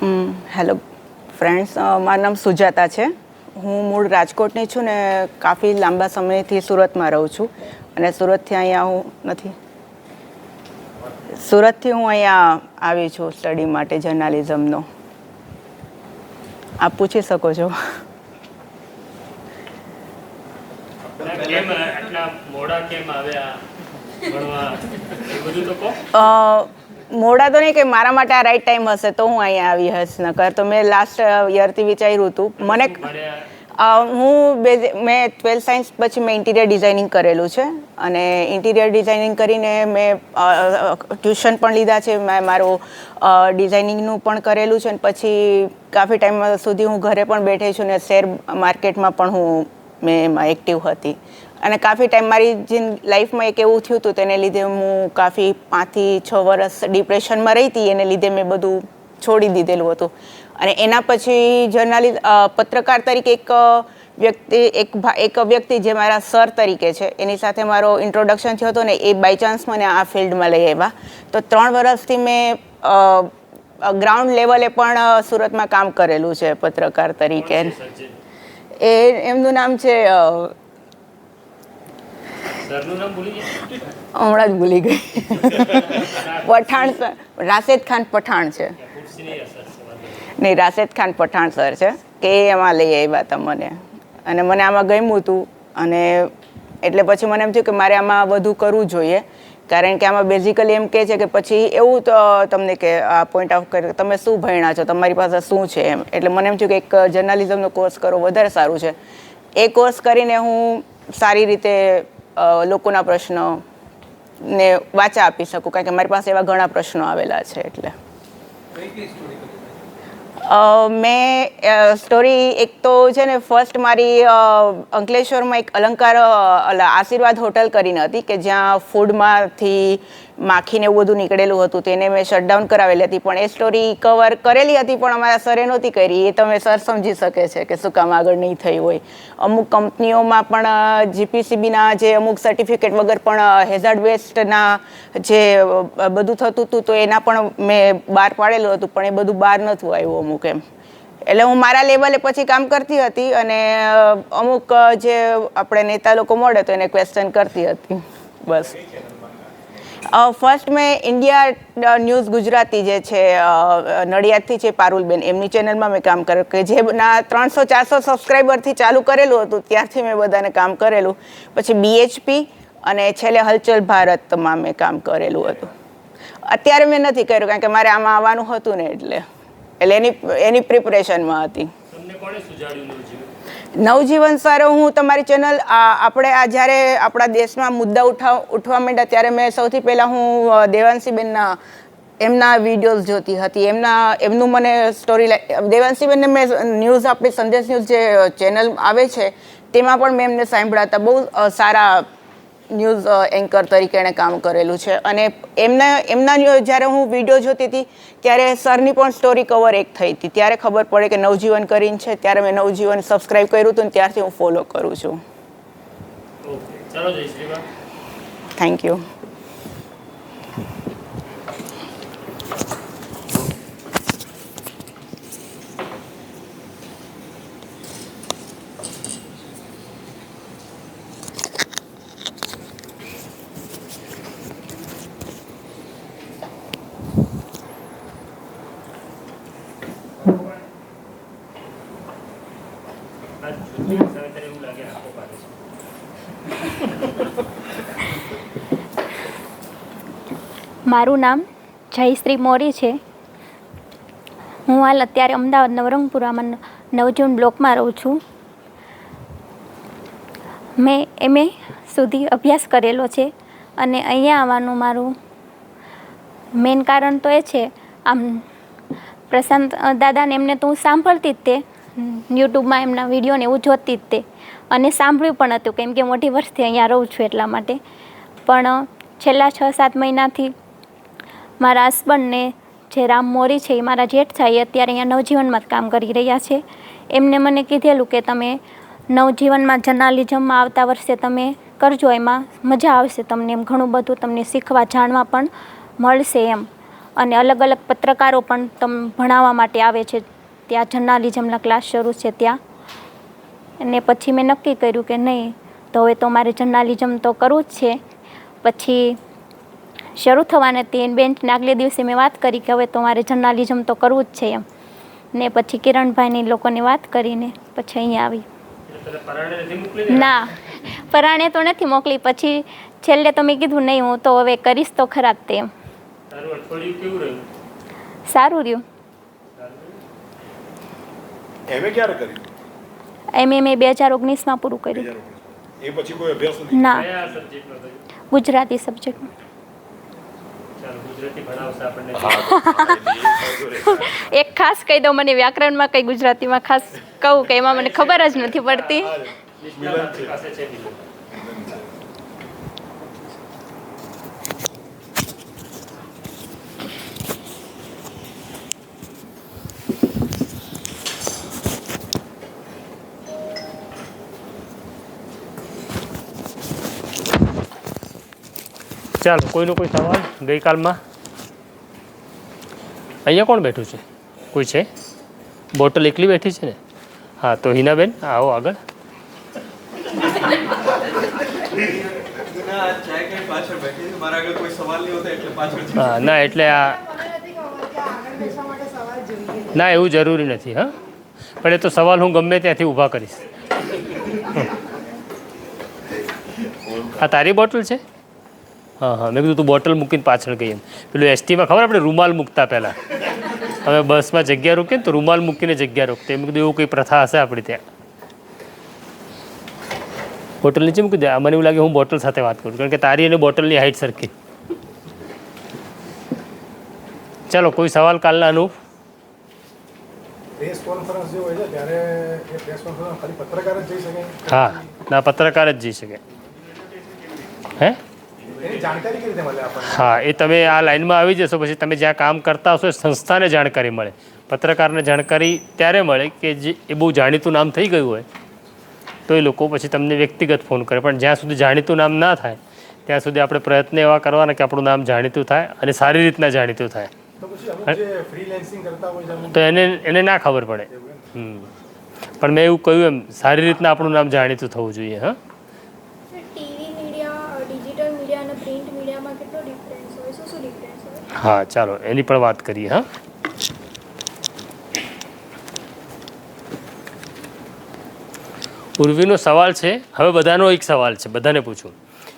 Hello friends, મારું નામ સુજાતા છે. હું મૂળ રાજકોટની છું ને કાફી લાંબા સમયથી સુરતમાં રહું છું. અને સુરતથી હું અહીંયા આવી છું સ્ટડી માટે જર્નાલિઝમનો. આપ પૂછી શકો છો. મોડા તો નહીં કે મારા માટે આ રાઈટ ટાઈમ હશે તો હું અહીંયા આવી હશ. નકર તો મેં લાસ્ટ યરથી વિચાર્યું હતું. મેં 12th સાયન્સ પછી મેં ઇન્ટિરિયર ડિઝાઇનિંગ કરેલું છે. અને ઇન્ટિરિયર ડિઝાઇનિંગ કરીને મેં ટ્યુશન પણ લીધા છે. મેં મારું ડિઝાઇનિંગનું પણ કરેલું છે. અને પછી કાફી ટાઈમ સુધી હું ઘરે પણ બેઠી છું ને શેર માર્કેટમાં પણ મેં એમાં એક્ટિવ હતી. અને કાફી ટાઈમ મારી જે લાઈફમાં એક એવું થયું હતું તેને લીધે હું કાફી 5 થી 6 વર્ષ ડિપ્રેશનમાં રહી હતી. એને લીધે મેં બધું છોડી દીધેલું હતું. અને એના પછી પત્રકાર તરીકે એક વ્યક્તિ જે મારા સર તરીકે છે એની સાથે મારો ઇન્ટ્રોડક્શન થયો હતો ને એ બાય ચાન્સ મને આ ફિલ્ડમાં લઈ આવ્યા. તો 3 વર્ષથી મેં ગ્રાઉન્ડ લેવલે પણ સુરતમાં કામ કરેલું છે પત્રકાર તરીકે. એમનું નામ છે હમણાં જ ભૂલી ગઈ. પઠાણ સર, રાશેદ ખાન પઠાણ છે. નહીં, રાશેદ ખાન પઠાણ સર છે કે એમાં લઈ આવ્યા હતા મને. અને મને આમાં ગમ્યું હતું. અને એટલે પછી મને એમ થયું કે મારે આમાં વધુ કરવું જોઈએ. કારણ કે આમાં બેઝિકલી એમ કહે છે કે પછી એવું તો તમને કે આ પોઈન્ટ આઉટ કરે તમે શું ભણ્યા છો, તમારી પાસે શું છે એમ. એટલે મને એમ થયું કે એક જર્નાલિઝમનો કોર્સ કરો વધારે સારું છે. એ કોર્સ કરીને હું સારી રીતે લોકોના પ્રશ્નને વાચા આપી શકું. કારણ કે મારી પાસે એવા ઘણા પ્રશ્નો આવેલા છે. એટલે મેં સ્ટોરી એક તો છે ને ફર્સ્ટ મારી અંકલેશ્વરમાં એક અલંકાર આશીર્વાદ હોટલ કરીને હતી કે જ્યાં ફૂડમાંથી માખીને એવું બધું નીકળેલું હતું. તેને મેં શટડાઉન કરાવેલી હતી. પણ એ સ્ટોરી કવર કરેલી હતી પણ અમારા સરે નહોતી કરી. એ તમે સર સમજી શકે છે કે શું કામ આગળ નહીં થઈ હોય. અમુક કંપનીઓમાં પણ જીપીસીબીના જે અમુક સર્ટિફિકેટ વગર પણ હેઝાર્ડ વેસ્ટના જે બધું થતું હતું તો એના પણ મેં બહાર પાડેલું હતું. પણ એ બધું બહાર નહોતું આવ્યું અમુક એમ. એટલે હું મારા લેવલે પછી કામ કરતી હતી. અને અમુક જે આપણે નેતા લોકો મળે તો એને ક્વેશ્ચન કરતી હતી. બસ. ફર્સ્ટ મેં ઇન્ડિયા ન્યૂઝ ગુજરાતી જે છે નડિયાદથી છે પારુલબેન, એમની ચેનલમાં મેં કામ કર્યું કે જેના 300-400 સબસ્ક્રાઈબરથી ચાલુ કરેલું હતું. ત્યારથી મેં બધાને કામ કરેલું. પછી BHP અને છેલ્લે હલચલ ભારતમાં મેં કામ કરેલું હતું. અત્યારે મેં નથી કર્યું કારણ કે મારે આમાં આવવાનું હતું ને એટલે એની પ્રિપરેશનમાં હતી. નવજીવન સર, હું તમારી ચેનલ આપણે જ્યારે આપણા દેશમાં મુદ્દા ઉઠવા માંડ્યા ત્યારે મેં સૌથી પહેલાં હું દેવાંશીબેનના એમના વિડીયોઝ જોતી હતી. એમનું મને સ્ટોરી દેવાંશીબેનને મેં ન્યૂઝ આપણી સંદેશ ન્યૂઝ જે ચેનલ આવે છે તેમાં પણ મેં એમને સાંભળ્યા હતા. બહુ સારા ન્યૂઝ એન્કર તરીકે એણે કામ કરેલું છે. અને એમના જ્યારે હું વિડીયો જોતી હતી ત્યારે સરની પણ સ્ટોરી કવર એક થઈ હતી. ત્યારે ખબર પડે કે નવજીવન કરીને છે. ત્યારે મેં નવજીવન સબસ્ક્રાઈબ કર્યું હતું ને ત્યારથી હું ફોલો કરું છું. Thank you. મારું નામ જયશ્રી મોરી છે. હું હાલ અત્યારે અમદાવાદ નવરંગપુરામાં નવજીવન બ્લોકમાં રહું છું. મેં MA સુધી અભ્યાસ કરેલો છે. અને અહીંયા આવવાનું મારું મેઇન કારણ તો એ છે, આમ પ્રશાંત દાદાને એમને તો હું સાંભળતી જ તે યુટ્યુબમાં એમના વિડીયોને એવું જોતી જ તે અને સાંભળ્યું પણ હતું કેમ કે મોટી વર્ષથી અહીંયા રહું છું એટલા માટે. પણ છેલ્લા 6-7 મહિનાથી મારા હસબન્ડને જે રામ મોરી છે એ મારા જેઠ થાય એ અત્યારે અહીંયા નવજીવનમાં જ કામ કરી રહ્યા છે. એમને મને કીધેલું કે તમે નવજીવનમાં જર્નાલિઝમમાં આવતા વર્ષે તમે કરજો, એમાં મજા આવશે તમને, એમ ઘણું બધું તમને શીખવા જાણવા પણ મળશે એમ. અને અલગ અલગ પત્રકારો પણ ભણાવવા માટે આવે છે. ત્યાં જર્નાલિઝમના ક્લાસ શરૂ છે ત્યાં. અને પછી મેં નક્કી કર્યું કે નહીં, તો હવે તો મારે જર્નાલિઝમ તો કરવું જ છે. પછી શરૂ થવાને તે બેન્ચને આગલે દિવસે મેં વાત કરી કે હવે તો મારે જર્નાલિઝમ તો કરવું જ છે એમ. ને પછી કિરણભાઈની લોકોની વાત કરીને પછી અહીંયા આવી. ના, પરાણે તો નથી મોકલી. પછી છેલ્લે તો મેં કીધું નહીં, હું તો હવે કરીશ તો ખરા જ તે એમ. સારું રહ્યું. એમએ ક્યારે કર્યું? એમએ મેં 2019માં પૂરું કર્યું. એ પછી કોઈ અભ્યાસ નથી? ના, ગુજરાતી સબ્જેક્ટમાં. એક ખાસ કહી દઉં, મને વ્યાકરણમાં કઈ ગુજરાતીમાં ખાસ કહું કે એમાં મને ખબર જ નથી પડતી. ચાલો, કોઈનો કોઈ સવાલ ગઈકાલમાં? અહીંયા કોણ બેઠું છે? કોઈ છે? બોટલ એકલી બેઠી છે ને? હા, તો હિનાબેન આવો આગળ. હા, ના એટલે આ ના એવું જરૂરી નથી. હા, પણ એ તો સવાલ હું ગમે ત્યાંથી ઊભા કરીશ. આ તારી બોટલ છે? હા હા, મેં કીધું તું બોટલ મૂકીને પાછળ ગઈ એમ. પેલું એસટીમાં ખબર આપણે રૂમાલ મૂકતા પહેલાં, હવે બસમાં જગ્યા રોકીએ ને તો રૂમાલ મૂકીને જગ્યા રોકते. મેં કીધું એવું કંઈ પ્રથા હશે આપણી ત્યાં. બોટલ નીચે મૂકી દે. મને એવું લાગે હું બોટલ સાથે વાત કરું, કારણ કે તારી અને બોટલની હાઈટ સરખી. ચાલો, કોઈ સવાલ કાલના અનુપ? પ્રેસ કોન્ફરન્સ જે હોય છે ત્યારે એ પ્રેસ કોન્ફરન્સ ખાલી પત્રકાર જ જઈ શકે? હા, ના પત્રકાર જ જઈ શકે. હે? એની જાણકારી કેવી રીતે મળે આપણને? હા, એ તમે આ લાઈનમાં આવી જશો પછી તમે જ્યાં કામ કરતા હશો એ સંસ્થાને જાણકારી મળે. પત્રકારને જાણકારી ત્યારે મળે કે જે એ બહુ જાણીતું નામ થઈ ગયું હોય તો એ લોકો પછી તમને વ્યક્તિગત ફોન કરે. પણ જ્યાં સુધી જાણીતું નામ ના થાય ત્યાં સુધી આપણે પ્રયત્ન એવા કરવાના કે આપણું નામ જાણીતું થાય અને સારી રીતના જાણીતું થાય. તો પછી અમુક જે ફ્રીલેન્સિંગ કરતા હોય છે તો એને ના ખબર પડે. પણ મેં એવું કહ્યું એમ સારી રીતના આપણું નામ જાણીતું થવું જોઈએ. હા, ટીવી મીડિયા, ડિજિટલ મીડિયા અને પ્રિન્ટ મીડિયામાં કેટલો ડિફરન્સ હોય? શું ડિફરન્સ હોય? હા, ચાલો એની પણ વાત કરીએ. હા, ઉર્વીનો સવાલ છે. હવે બધાનો એક સવાલ છે, બધાને પૂછું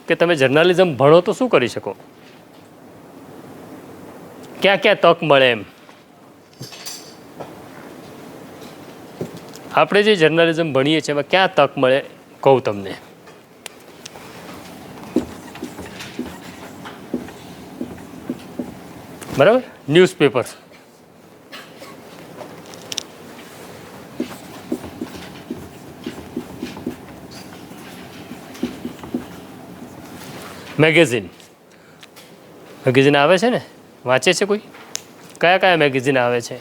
કે તમે જર્નાલિઝમ ભણો તો શું કરી શકો? ક્યાં ક્યાં તક મળે એમ? આપણે જે જર્નાલિઝમ ભણીએ છીએ એમાં ક્યાં તક મળે કહું તમને. બરાબર, ન્યૂઝપેપર, મેગેઝિન આવે છે ને, વાંચે છે કોઈ? કયા કયા મેગેઝિન આવે છે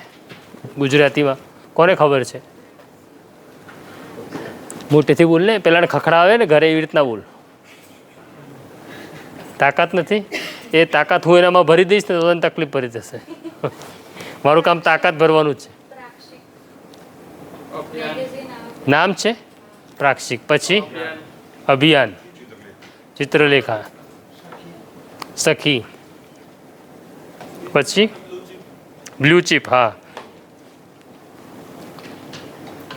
ગુજરાતીમાં? કોને ખબર છે? મોટેથી બોલ ને, પેલાને ખખડાવે ને ઘરે એવી રીતના બોલ. તાકાત નથી? એ તાકાત હું એનામાં ભરી દઈશ ને તો તને તકલીફ પડી જશે. મારું કામ તાકાત ભરવાનું જ છે. નામ છે પ્રાક્ષિક, પછી અભિયાન, ચિત્રલેખા, સખી, પછી બ્લુ ચીપ. હા,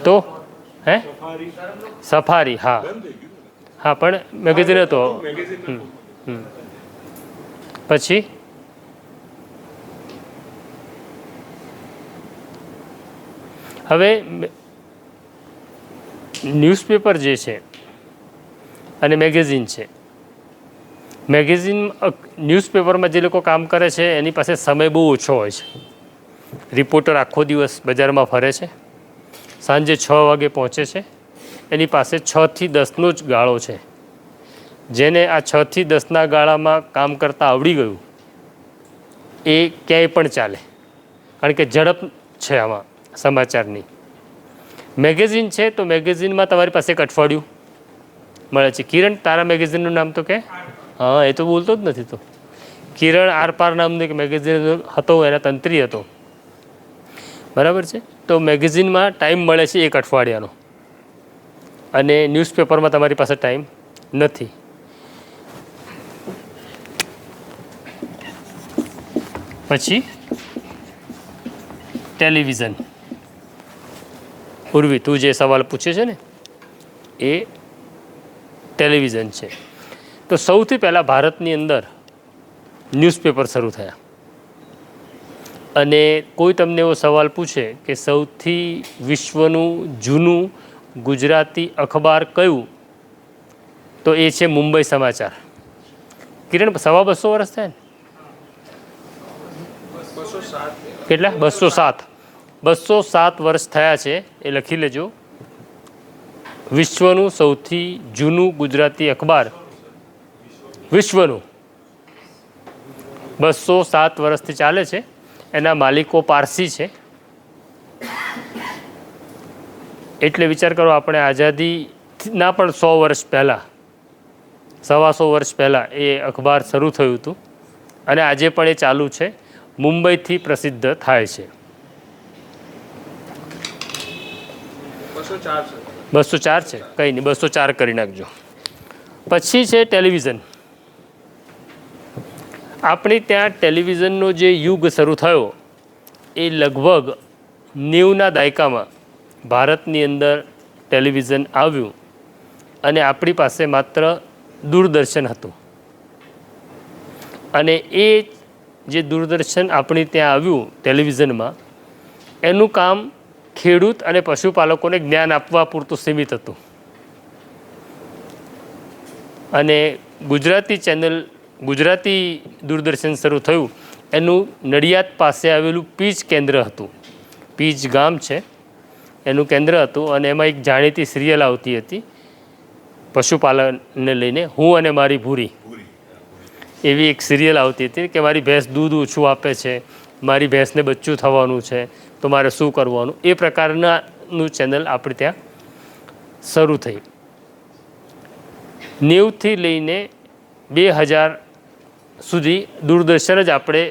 તો હે સફારી. હા હા, પણ મેગેઝિન હતો. પછી હવે ન્યૂઝપેપર જે છે અને મેગેઝિન છે. મેગેઝિન ન્યૂઝપેપરમાં જે લોકો કામ કરે છે એની પાસે સમય બહુ ઓછો હોય છે. રિપોર્ટર આખો દિવસ બજારમાં ફરે છે, સાંજે 6 વાગે પહોંચે છે. એની પાસે 6 થી 10નો જ ગાળો છે. જેને આ 6 થી 10ના ગાળામાં કામ કરતાં આવડી ગયું એ ક્યાંય પણ ચાલે, કારણ કે ઝડપ છે આમાં સમાચારની. મેગેઝિન છે તો મેગેઝિનમાં તમારી પાસે એક અઠવાડિયું મળે છે. કિરણ, તારા મેગેઝિનનું નામ તો કે? હા, એ તો બોલતો જ નથી. તો કિરણ આરપાર નામનો એક મેગેઝિન હતો, એના તંત્રી હતો, બરાબર છે. તો મેગેઝિનમાં ટાઈમ મળે છે એક અઠવાડિયાનો, અને ન્યૂઝપેપરમાં તમારી પાસે ટાઈમ નથી. પછી ટેલિવિઝન. ઉર્વી, તું જે સવાલ પૂછે છે ને એ ટેલિવિઝન છે. તો સૌથી પહેલાં ભારતની અંદર ન્યૂઝપેપર શરૂ થયા. અને કોઈ તમને એવો સવાલ પૂછે કે સૌથી વિશ્વનું જૂનું ગુજરાતી અખબાર કયું, તો એ છે મુંબઈ સમાચાર. કિરણ, 250 વર્ષ થયા ને? કેટલા? 207 વર્ષ થયા છે. એ લખી લેજો. વિશ્વનું સૌથી જૂનું ગુજરાતી અખબાર, વિશ્વનું 207 વર્ષથી ચાલે છે. એના માલિકો પારસી છે. એટલે વિચાર કરો, આપણે આઝાદીના પણ 100 વર્ષ પહેલાં, 125 વર્ષ પહેલાં એ અખબાર શરૂ થયું હતું, અને આજે પણ એ ચાલુ છે. મુંબઈથી પ્રસિદ્ધ થાય છે. 204 છે, કંઈ નહીં, 204 કરી નાખજો. પછી છે ટેલિવિઝન. આપણી ત્યાં ટેલિવિઝનનો જે યુગ શરૂ થયો એ લગભગ 90ના દાયકામાં ભારતની અંદર ટેલિવિઝન આવ્યું, અને આપણી પાસે માત્ર દૂરદર્શન હતું. અને એ જે દૂરદર્શન આપણી ત્યાં આવ્યું ટેલિવિઝનમાં, એનું કામ ખેડૂત અને પશુપાલકોને જ્ઞાન આપવા પૂરતું સીમિત હતું. અને ગુજરાતી દૂરદર્શન શરૂ થયું એનું નડિયાદ પાસે આવેલું પીજ કેન્દ્ર હતું. પીજ ગામ છે, એનું કેન્દ્ર હતું. અને એમાં એક જાણીતી સિરિયલ આવતી હતી પશુપાલનને લઈને, હું અને મારી ભૂરી. એવી એક સિરિયલ આવતી હતી કે મારી ભેંસ દૂધ ઓછું આપે છે, મારી ભેંસને બચ્ચું થવાનું છે, તો મારે શું કરવાનું. એ પ્રકારનાનું ચેનલ આપણે ત્યાં શરૂ થઈ. 90થી લઈને 2000 સુધી દૂરદર્શન જ આપણે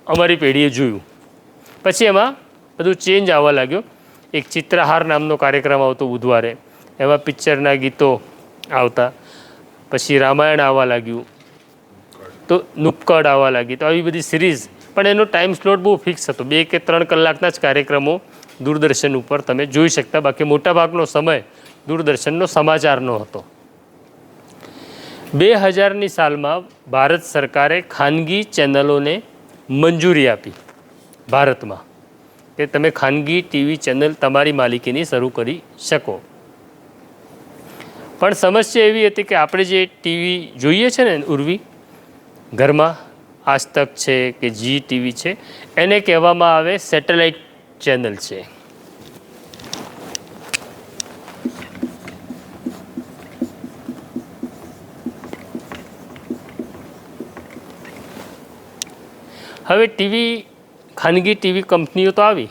અમારી પેઢીએ જોયું. પછી એમાં બધું ચેન્જ આવવા લાગ્યો. એક ચિત્રહાર નામનો કાર્યક્રમ આવતો બુધવારે, એમાં પિક્ચરના ગીતો આવતા. પછી રામાયણ આવવા લાગ્યું, તો નુક્કડ આવવા લાગી. તો આવી બધી સિરીઝ, પણ એનો ટાઈમ સ્લોટ બહુ ફિક્સ હતો. 2 કે 3 કલાકના જ કાર્યક્રમો દૂરદર્શન ઉપર તમે જોઈ શકતા. બાકી મોટાભાગનો સમય દૂરદર્શનનો સમાચારનો હતો. 2000ની સાલમાં ભારત સરકારે ખાનગી ચેનલોને મંજૂરી આપી ભારતમાં, કે તમે ખાનગી ટીવી ચેનલ તમારી માલિકીની શરૂ કરી શકો. પણ સમસ્યા એવી હતી કે આપણે જે ટીવી જોઈએ છે ને ઉર્વી ઘરમાં, આજ તક છે કે જી ટીવી છે, એને કહેવામાં આવે સેટેલાઇટ ચેનલ છે. હવે ખાનગી ટીવી કંપનીઓ તો આવી.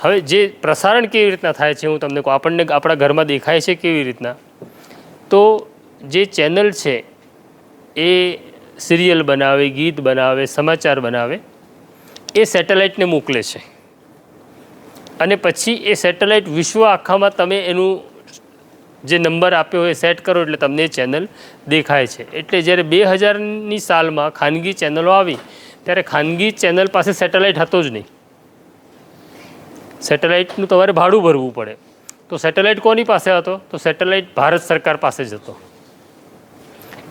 હવે જે પ્રસારણ કેવી રીતના થાય છે હું તમને કહું. આપણને આપણા ઘરમાં દેખાય છે કેવી રીતના, તો જે ચેનલ છે એ સિરિયલ બનાવે, ગીત બનાવે, સમાચાર બનાવે, એ સેટેલાઇટને મોકલે છે. અને પછી એ સેટેલાઇટ વિશ્વ આખામાં તમે એનું જે નંબર આપ્યો હોય સેટ કરો એટલે તમને એ ચેનલ દેખાય છે. એટલે જ્યારે 2000ની સાલમાં ખાનગી ચેનલો આવી ત્યારે ખાનગી ચેનલ પાસે સેટેલાઇટ હતો જ નહીં. સેટેલાઇટનું તમારે ભાડું ભરવું પડે. તો સેટેલાઇટ કોની પાસે હતો? તો સેટેલાઇટ ભારત સરકાર પાસે જ હતો.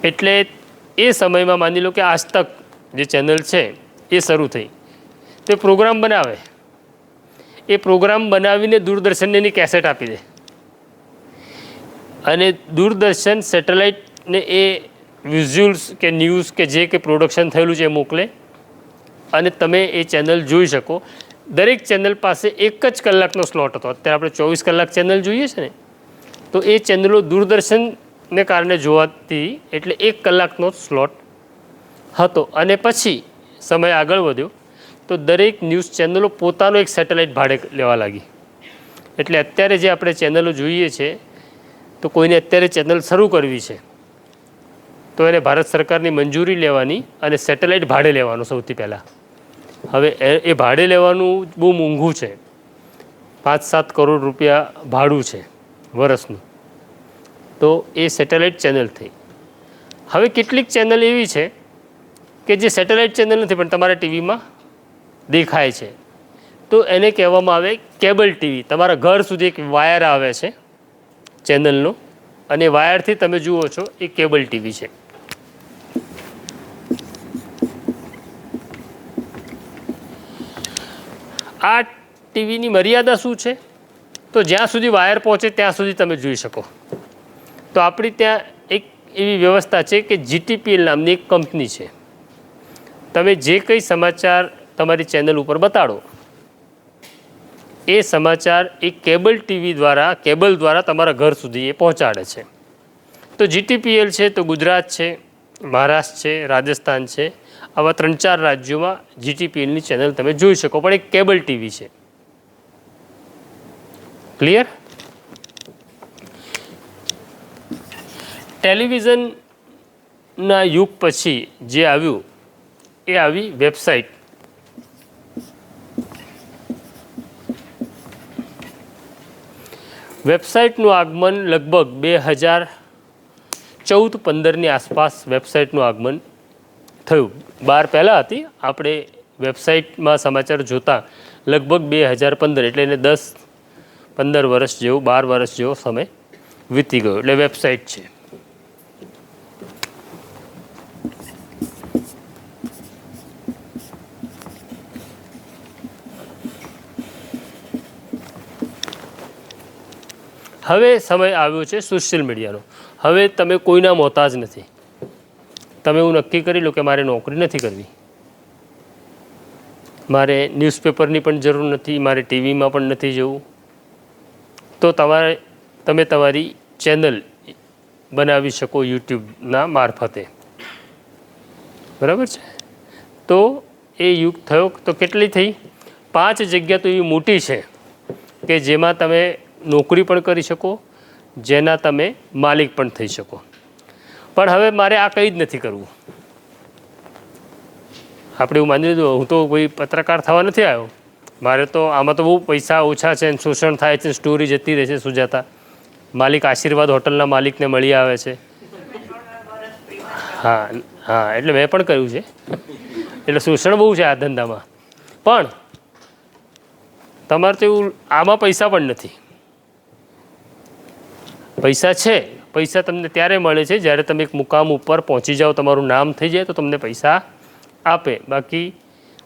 એટલે એ સમયમાં માની લો કે આજ તક જે ચેનલ છે એ શરૂ થઈ, તે પ્રોગ્રામ બનાવે. એ પ્રોગ્રામ બનાવીને દૂરદર્શનને એની કેસેટ આપી દે, અને દૂરદર્શન સેટેલાઇટને એ વિઝ્યુઅલ્સ કે ન્યૂઝ કે જે કે પ્રોડક્શન થયેલું છે એ મોકલે, અને તમે એ ચેનલ જોઈ શકો. દરેક ચેનલ પાસે 1 જ કલાકનો સ્લોટ હતો. અત્યારે આપણે 24 કલાક ચેનલ જોઈએ છે ને, તો એ ચેનલો દૂરદર્શનને કારણે જોવાતી, એટલે 1 કલાકનો સ્લોટ હતો. અને પછી સમય આગળ વધ્યો તો દરેક ન્યૂઝ ચેનલો પોતાનો એક સેટેલાઇટ ભાડે લેવા લાગી. એટલે અત્યારે જે આપણે ચેનલો જોઈએ છે, તો કોઈને અત્યારે ચેનલ શરૂ કરવી છે તો એને ભારત સરકારની મંજૂરી લેવાની અને સેટેલાઇટ ભાડે લેવાનું સૌથી પહેલાં. હવે એ ભાડે લેવાનું બહુ મોંઘું છે, 5-7 કરોડ રૂપિયા ભાડું છે વર્ષનું. તો એ સેટેલાઇટ ચેનલ થઈ. હવે કેટલીક ચેનલ એવી છે કે જે સેટેલાઇટ ચેનલ નથી પણ તમારા ટીવીમાં દેખાય છે, તો એને કહેવામાં આવે કેબલ ટીવી. તમારા ઘર સુધી એક વાયર આવે છે ચેનલનો, અને વાયરથી તમે જુઓ છો એ કેબલ ટીવી છે. આ ટીવીની મર્યાદા શું છે? તો જ્યાં સુધી વાયર પહોંચે ત્યાં સુધી તમે જોઈ શકો. તો આપણી ત્યાં એક એવી વ્યવસ્થા છે કે GTPL નામની એક કંપની છે. તમે જે કંઈ સમાચાર તમારી ચેનલ ઉપર બતાડો એ સમાચાર એ કેબલ ટીવી દ્વારા, કેબલ દ્વારા તમારા ઘર સુધી એ પહોંચાડે છે. તો GTPL છે તો ગુજરાત છે, મહારાષ્ટ્ર છે, રાજસ્થાન છે, આવા 3-4 રાજ્યોમાં GTPLની ચેનલ તમે જોઈ શકો, પણ એક કેબલ ટીવી છે. ક્લિયર? ટેલિવિઝનના યુગ પછી જે આવ્યું એ આવી વેબસાઇટ. વેબસાઇટનું આગમન લગભગ 2014-15ની આસપાસ વેબસાઇટનું આગમન થયું. 12 પહેલાં હતી. આપણે વેબસાઇટમાં સમાચાર જોતા લગભગ 2015, એટલે એને 10-15 વર્ષ જેવું, 12 વર્ષ જેવો સમય વીતી ગયો. એટલે વેબસાઇટ છે. હવે સમય આવ્યો છે સોશિયલ મીડિયાનો. હવે તમે કોઈના મોહતાજ નથી. તમે એવું નક્કી કરી લો કે મારે નોકરી નથી કરવી, મારે ન્યૂઝપેપરની પણ જરૂર નથી, મારે ટીવીમાં પણ નથી જવું, તો તમે તમારી ચેનલ બનાવી શકો યુટ્યુબના મારફતે. બરાબર છે? તો એ યુગ થયો. તો કેટલી થઈ? 5 જગ્યા તો એવી મોટી છે કે જેમાં તમે નોકરી પણ કરી શકો, જેના તમે માલિક પણ થઈ શકો. પણ હવે મારે આ કંઈ જ નથી કરવું. આપણે એવું માની લીધું હું તો કોઈ પત્રકાર થવા નથી આવ્યો, મારે તો આમાં તો બહુ પૈસા ઓછા છે, શોષણ થાય છે, સ્ટોરી જતી રહે છે. સુજાતા માલિક આશીર્વાદ હોટલના માલિકને મળી આવે છે. હા હા, એટલે મેં પણ કર્યું છે. એટલે શોષણ બહુ છે આ ધંધામાં. પણ તમારે તો એવું આમાં પૈસા પણ નથી. પૈસા છે, પૈસા તમને ત્યારે મળે છે જ્યારે તમે એક મુકામ ઉપર પહોંચી જાઓ, તમારું નામ થઈ જાય તો તમને પૈસા આપે. બાકી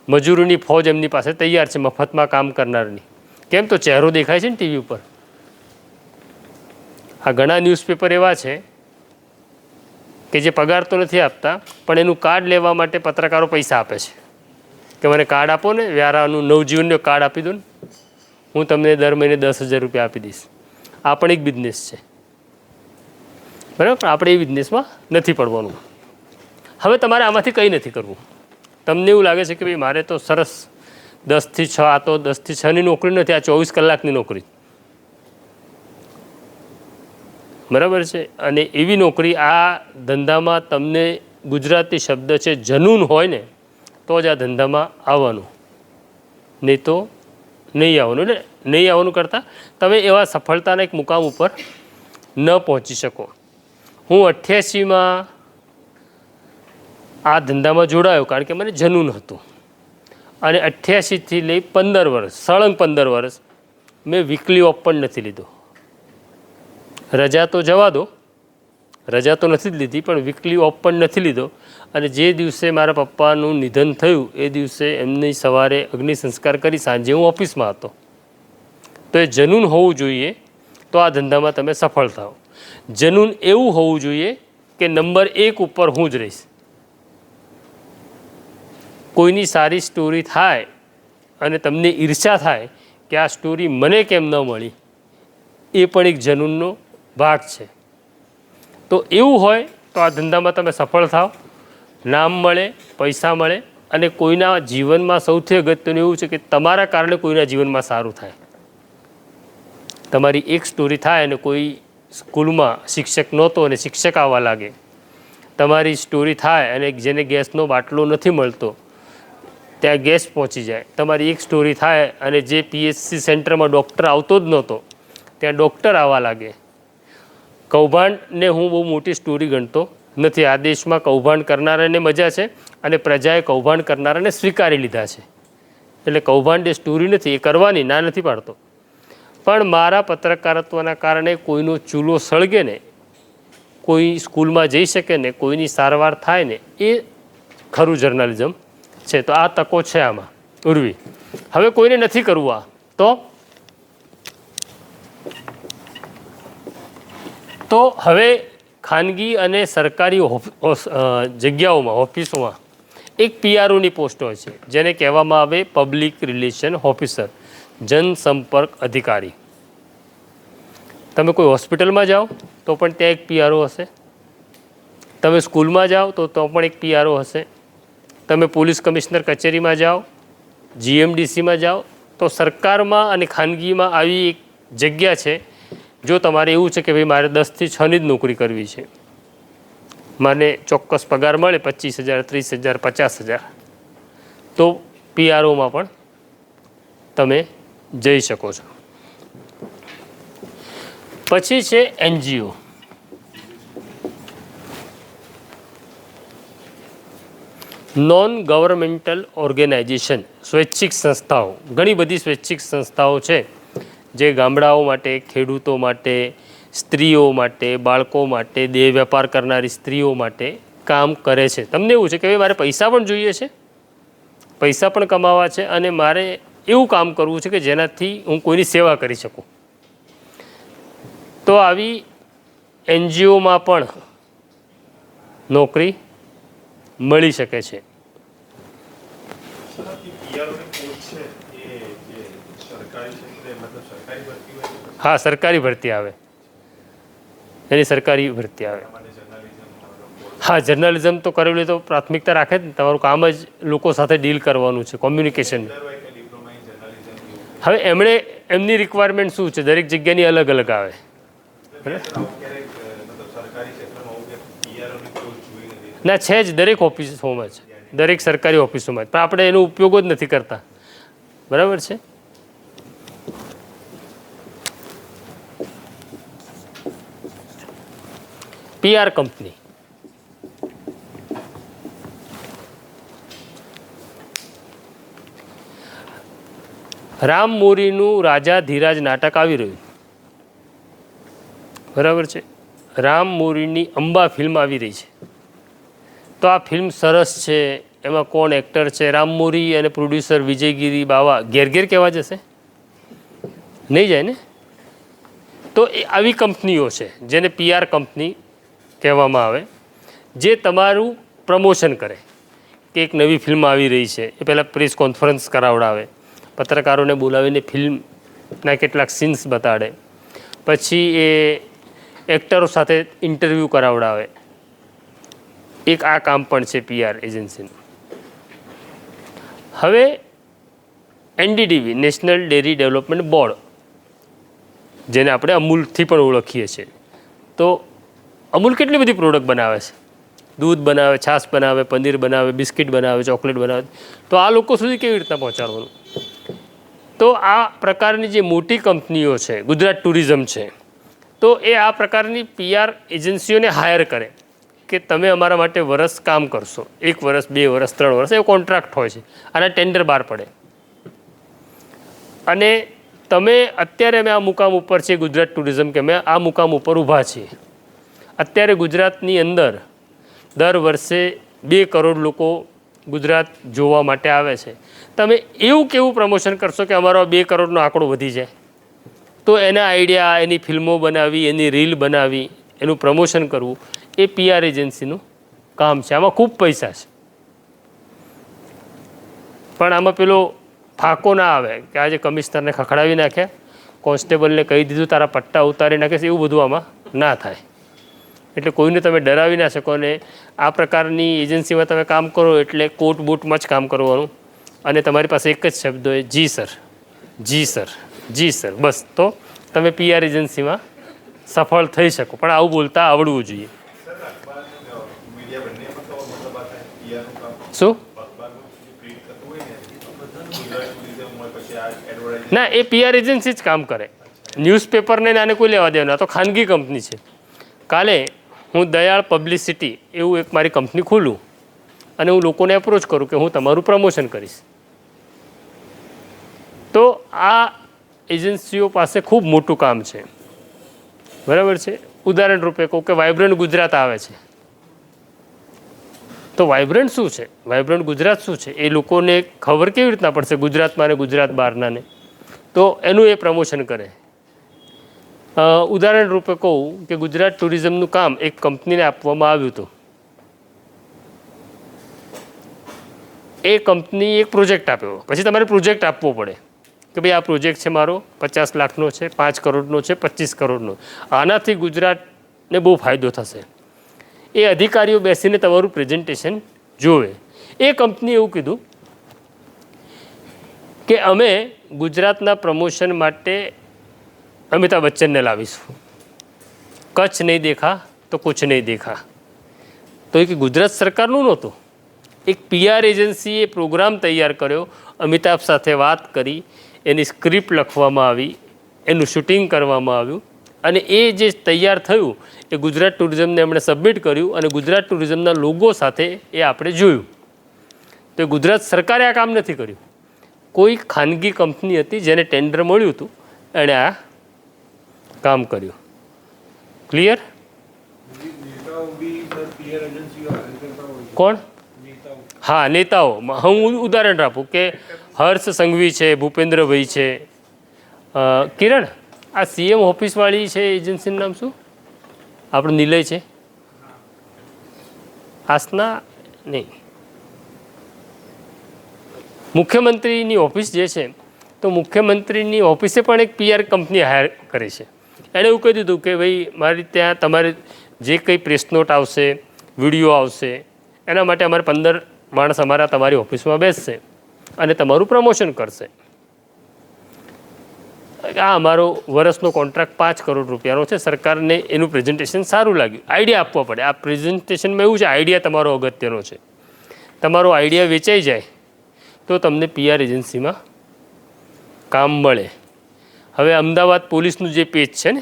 મજૂરોની ફોજ એમની પાસે તૈયાર છે મફતમાં કામ કરનારની. કેમ? તો ચહેરો દેખાય છે ને ટીવી ઉપર. આ ઘણા ન્યૂઝપેપર એવા છે કે જે પગાર તો નથી આપતા, પણ એનું કાર્ડ લેવા માટે પત્રકારો પૈસા આપે છે કે મને કાર્ડ આપો ને, વ્યારાનું નવજીવનનું કાર્ડ આપી દો ને, હું તમને દર મહિને 10,000 રૂપિયા આપી દઈશ. આ પણ એક બિઝનેસ છે. બરાબર? આપણે એ બિઝનેસમાં નથી પડવાનું. હવે તમારે આમાંથી કંઈ નથી કરવું. તમને એવું લાગે છે કે ભાઈ મારે તો સરસ 10 થી 6, આ તો 10 થી 6ની નોકરી નથી, આ 24 કલાકની નોકરી. બરાબર છે? અને એવી નોકરી, આ ધંધામાં તમને ગુજરાતી શબ્દ છે જનૂન હોય ને તો જ આ ધંધામાં આવવાનું, નહીં તો નહીં આવવાનું. એટલે નહીં આવવાનું કરતાં તમે એવા સફળતાના એક મુકામ ઉપર ન પહોંચી શકો. હું 88માં આ ધંધામાં જોડાયો કારણ કે મને જનૂન હતું. અને 88થી લઈ 15 વર્ષ, સળંગ 15 વર્ષ મેં વીકલી ઓફ પણ નથી લીધો. રજા તો જવા દો, રજા તો નથી જ લીધી, પણ વીકલી ઓફ પણ નથી લીધો. અને જે દિવસે મારા પપ્પાનું નિધન થયું એ દિવસે એમની સવારે અગ્નિ સંસ્કાર કરી સાંજે હું ઓફિસમાં હતો. તો એ જનૂન હોવું જોઈએ તો આ ધંધામાં તમે સફળ થાઓ. જનૂન એવું હોવું જોઈએ કે નંબર 1 ઉપર હું જ રહીશ. કોઈની સારી સ્ટોરી થાય અને તમને ઈર્ષા થાય કે આ સ્ટોરી મને કેમ ન મળી, એ પણ એક જનૂનનો ભાગ છે. તો એવું હોય તો આ ધંધામાં તમે સફળ થાઓ, નામ મળે, પૈસા મળે, અને કોઈના જીવનમાં સૌથી અગત્યનું એવું છે કે તમારા કારણે કોઈના જીવનમાં સારું થાય. તમારી એક સ્ટોરી થાય અને કોઈ સ્કૂલમાં શિક્ષક નહોતો અને શિક્ષક આવવા લાગે, તમારી સ્ટોરી થાય અને જેને ગેસનો બાટલો નથી મળતો ત્યાં ગેસ પહોંચી જાય. તમારી એક સ્ટોરી થાય અને જે PHC સેન્ટરમાં ડૉક્ટર આવતો જ નહોતો ત્યાં ડૉક્ટર આવવા લાગે. કૌભાંડને હું બહુ મોટી સ્ટોરી ગણતો નથી. આ દેશમાં કૌભાંડ કરનારાને મજા છે અને પ્રજાએ કૌભાંડ કરનારાને સ્વીકારી લીધા છે. એટલે કૌભાંડ એ સ્ટોરી નથી, એ કરવાની ના નથી પાડતો. પણ મારા પત્રકારત્વના કારણે કોઈનો ચૂલો સળગે ને, કોઈ સ્કૂલમાં જઈ શકે ને, કોઈની સારવાર થાય ને, એ ખરું જર્નલિઝમ છે. તો આ તકો છે આમાં ઉર્વી. હવે કોઈને નથી કરવું આ તો હવે ખાનગી અને સરકારી જગ્યાઓમાં ઓફિસોમાં એક PROની પોસ્ટ હોય છે જેને કહેવામાં આવે પબ્લિક રિલેશન ઓફિસર, જનસંપર્ક અધિકારી. તમે કોઈ હોસ્પિટલમાં જાઓ તો પણ ત્યાં એક PRO હશે. તમે સ્કૂલમાં જાઓ તો પણ એક PRO હશે. તમે પોલીસ કમિશનર કચેરીમાં જાઓ, GMDCમાં જાઓ, તો સરકારમાં અને ખાનગીમાં આવી એક જગ્યા છે. જો તમારે એવું છે કે ભાઈ મારે 10 થી 6ની જ નોકરી કરવી છે, મને ચોક્કસ પગાર મળે 25,000, 30,000, 50,000, તો PROમાં પણ તમે જઈ શકો છો. પછી છે NGO. નોન ગવર્મેન્ટલ ઓર્ગેનાઇઝેશન, સ્વૈચ્છિક સંસ્થાઓ. ઘણી બધી સ્વૈચ્છિક સંસ્થાઓ છે જે ગામડાઓ માટે, ખેડૂતો માટે, સ્ત્રીઓ માટે, બાળકો માટે, દેહ વેપાર કરનારી સ્ત્રીઓ માટે કામ કરે છે. તમને એવું છે કે ભાઈ મારે પૈસા પણ જોઈએ છે, પૈસા પણ કમાવા છે અને મારે એવું કામ કરવું છે કે જેનાથી હું કોઈની સેવા કરી શકું. તો આવી NGOમાં પણ નોકરી મળી શકે છે. હા, સરકારી ભરતી આવે, એની સરકારી ભરતી આવે. હા, જર્નલિઝમ તો કરેલું તો પ્રાથમિકતા રાખે જ ને. તમારું કામ જ લોકો સાથે ડીલ કરવાનું છે, કોમ્યુનિકેશન. હવે એમની રિક્વાયરમેન્ટ શું છે, દરેક જગ્યાની અલગ અલગ આવે. ના, છે જ, દરેક ઓફિસોમાં છે, દરેક સરકારી ઓફિસોમાં જ, પણ આપણે એનો ઉપયોગ જ નથી કરતા. બરાબર છે. PR company. રામ મોરીનું રાજા ધીરાજ નાટક આવી રહ્યું. બરાબર છે. રામ મોરીની અંબા ફિલ્મ આવી રહી છે. તો આ ફિલ્મ સરસ છે. એમાં કોણ એક્ટર છે? રામ મોરી અને પ્રોડ્યુસર વિજયગીરી બાવા ઘેર ઘેર કહેવા જશે? નહીં જાય ને. તો એ આવી કંપનીઓ છે જેને PR કંપની કહેવામાં આવે, જે તમારું પ્રમોશન કરે કે એક નવી ફિલ્મ આવી રહી છે. એ પહેલાં પ્રેસ કોન્ફરન્સ કરાવડાવે, પત્રકારોને બોલાવીને ફિલ્મના કેટલાક સીન્સ બતાડે, પછી એ એક્ટરો સાથે ઇન્ટરવ્યૂ કરાવડાવે. એક આ કામ પણ છે PR એજન્સીનું. હવે NDDB, national dairy development board, જેને આપણે અમૂલથી પણ ઓળખીએ છીએ. તો અમૂલ કેટલી બધી પ્રોડક્ટ બનાવે છે. દૂધ બનાવે, છાશ બનાવે, પનીર બનાવે, બિસ્કિટ બનાવે, ચોકલેટ બનાવે. તો આ લોકો સુધી કેવી રીતના પહોંચાડવાનું? તો આ પ્રકારની જે મોટી કંપનીઓ છે, ગુજરાત ટુરિઝમ છે, તો એ આ પ્રકારની PR એજન્સીઓને હાયર કરે કે તમે અમારા માટે વર્ષ કામ કરશો. 1 વર્ષ, 2 વર્ષ, 3 વર્ષ એવો કોન્ટ્રાક્ટ હોય છે. આના ટેન્ડર બહાર પડે અને તમે અત્યારે અમે આ મુકામ ઉપર છીએ, ગુજરાત ટુરિઝમ કે અમે આ મુકામ ઉપર ઊભા છીએ. અત્યારે ગુજરાતની અંદર દર વર્ષે 2 કરોડ લોકો ગુજરાત જોવા માટે આવે છે. તમે એવું કેવું પ્રમોશન કરશો કે અમારો 2 કરોડનો આંકડો વધી જાય? તો એના આઈડિયા, એની ફિલ્મો બનાવી, એની રીલ બનાવી, એનું પ્રમોશન કરવું, એ PR એજન્સીનું કામ છે. આમાં ખૂબ પૈસા છે. પણ આમાં પેલો ફાંકો ના આવે કે આજે કમિશનરને ખખડાવી નાખ્યા, કોન્સ્ટેબલને કહી દીધું તારા પટ્ટા ઉતારી નાખે છે, એવું બધું આમાં ના થાય. એટલે કોઈને તમે ડરાવી ના શકો. અને આ પ્રકારની એજન્સીમાં તમે કામ કરો એટલે કોટ બૂટમાં જ કામ કરવાનું અને તમારી પાસે એક જ શબ્દ હોય, જી સર, જી સર, જી સર, બસ. તો તમે PR એજન્સીમાં સફળ થઈ શકો. પણ આવું બોલતા આવડવું જોઈએ. શું ના, એ PR એજન્સી જ કામ કરે. ન્યૂઝપેપરને આને કોઈ લેવા દેવાના, તો ખાનગી કંપની છે. કાલે હું દયાળ પબ્લિસિટી એવું એક મારી કંપની ખોલું અને હું લોકોને એપ્રોચ કરું કે હું તમારું પ્રમોશન કરીશ, તો આ એજન્સીઓ પાસે ખૂબ મોટું કામ છે. બરાબર છે. ઉદાહરણ રૂપે કહું કે વાઇબ્રન્ટ ગુજરાત આવે છે, તો વાઇબ્રન્ટ શું છે, વાઇબ્રન્ટ ગુજરાત શું છે, એ લોકોને ખબર કેવી રીતના પડશે ગુજરાતમાં ને ગુજરાત બહારનાને, તો એનું એ પ્રમોશન કરે. ઉદાહરણ રૂપે કહું કે ગુજરાત ટુરિઝમનું કામ એક કંપનીને આપવામાં આવ્યું હતું. એ કંપની એક પ્રોજેક્ટ આપ્યો, પછી તમારે પ્રોજેક્ટ આપવો પડે કે ભાઈ આ પ્રોજેક્ટ છે મારો 50 લાખનો છે, 5 કરોડનો છે, 25 કરોડનો, આનાથી ગુજરાતને બહુ ફાયદો થશે. એ અધિકારીઓ બેસીને તમારું પ્રેઝન્ટેશન જોવે. એ કંપની એવું કીધું કે અમે ગુજરાતના પ્રમોશન માટે અમિતાભ બચ્ચનને લાવીશું. કચ્છ નહીં દેખા તો કુછ નહીં દેખા. તો એ કે ગુજરાત સરકારનું નહોતું, એક PR એજન્સીએ પ્રોગ્રામ તૈયાર કર્યો, અમિતાભ સાથે વાત કરી, એની સ્ક્રિપ્ટ લખવામાં આવી, એનું શૂટિંગ કરવામાં આવ્યું, અને એ જે તૈયાર થયું એ ગુજરાત ટુરિઝમને એમણે સબમિટ કર્યું અને ગુજરાત ટુરિઝમના લોગો સાથે એ આપણે જોયું. તો એ ગુજરાત સરકારે આ કામ નથી કર્યું, કોઈ ખાનગી કંપની હતી જેને ટેન્ડર મળ્યું હતું, એણે આ કામ કર્યું. ક્લિયર? કોણ? હા, નેતાઓ. હું ઉદાહરણ આપું કે હર્ષ સંઘવી છે, ભૂપેન્દ્રભાઈ છે, કિરણ, આ CM ઓફિસવાળી છે એજન્સીનું નામ શું? આપણું નિલય છે, આસના નહીં, મુખ્યમંત્રીની ઓફિસ જે છે, તો મુખ્યમંત્રીની ઓફિસે પણ એક PR કંપની હાયર કરી છે. એણે એવું કહી દીધું કે ભાઈ મારી ત્યાં તમારે જે કંઈ પ્રેસ નોટ આવશે, વિડીયો આવશે, એના માટે અમારે 15 માણસ અમારા તમારી ઓફિસમાં બેસશે અને તમારું પ્રમોશન કરશે. આ અમારો વર્ષનો કોન્ટ્રાક્ટ 5 કરોડ રૂપિયાનો છે. સરકારને એનું પ્રેઝન્ટેશન સારું લાગ્યું. આઈડિયા આપવો પડે. આ પ્રેઝન્ટેશનમાં એવું છે, આઈડિયા તમારો અગત્યનો છે. તમારો આઈડિયા વેચાઈ જાય તો તમને PR એજન્સીમાં કામ મળે. હવે અમદાવાદ પોલીસનું જે પેજ છે ને,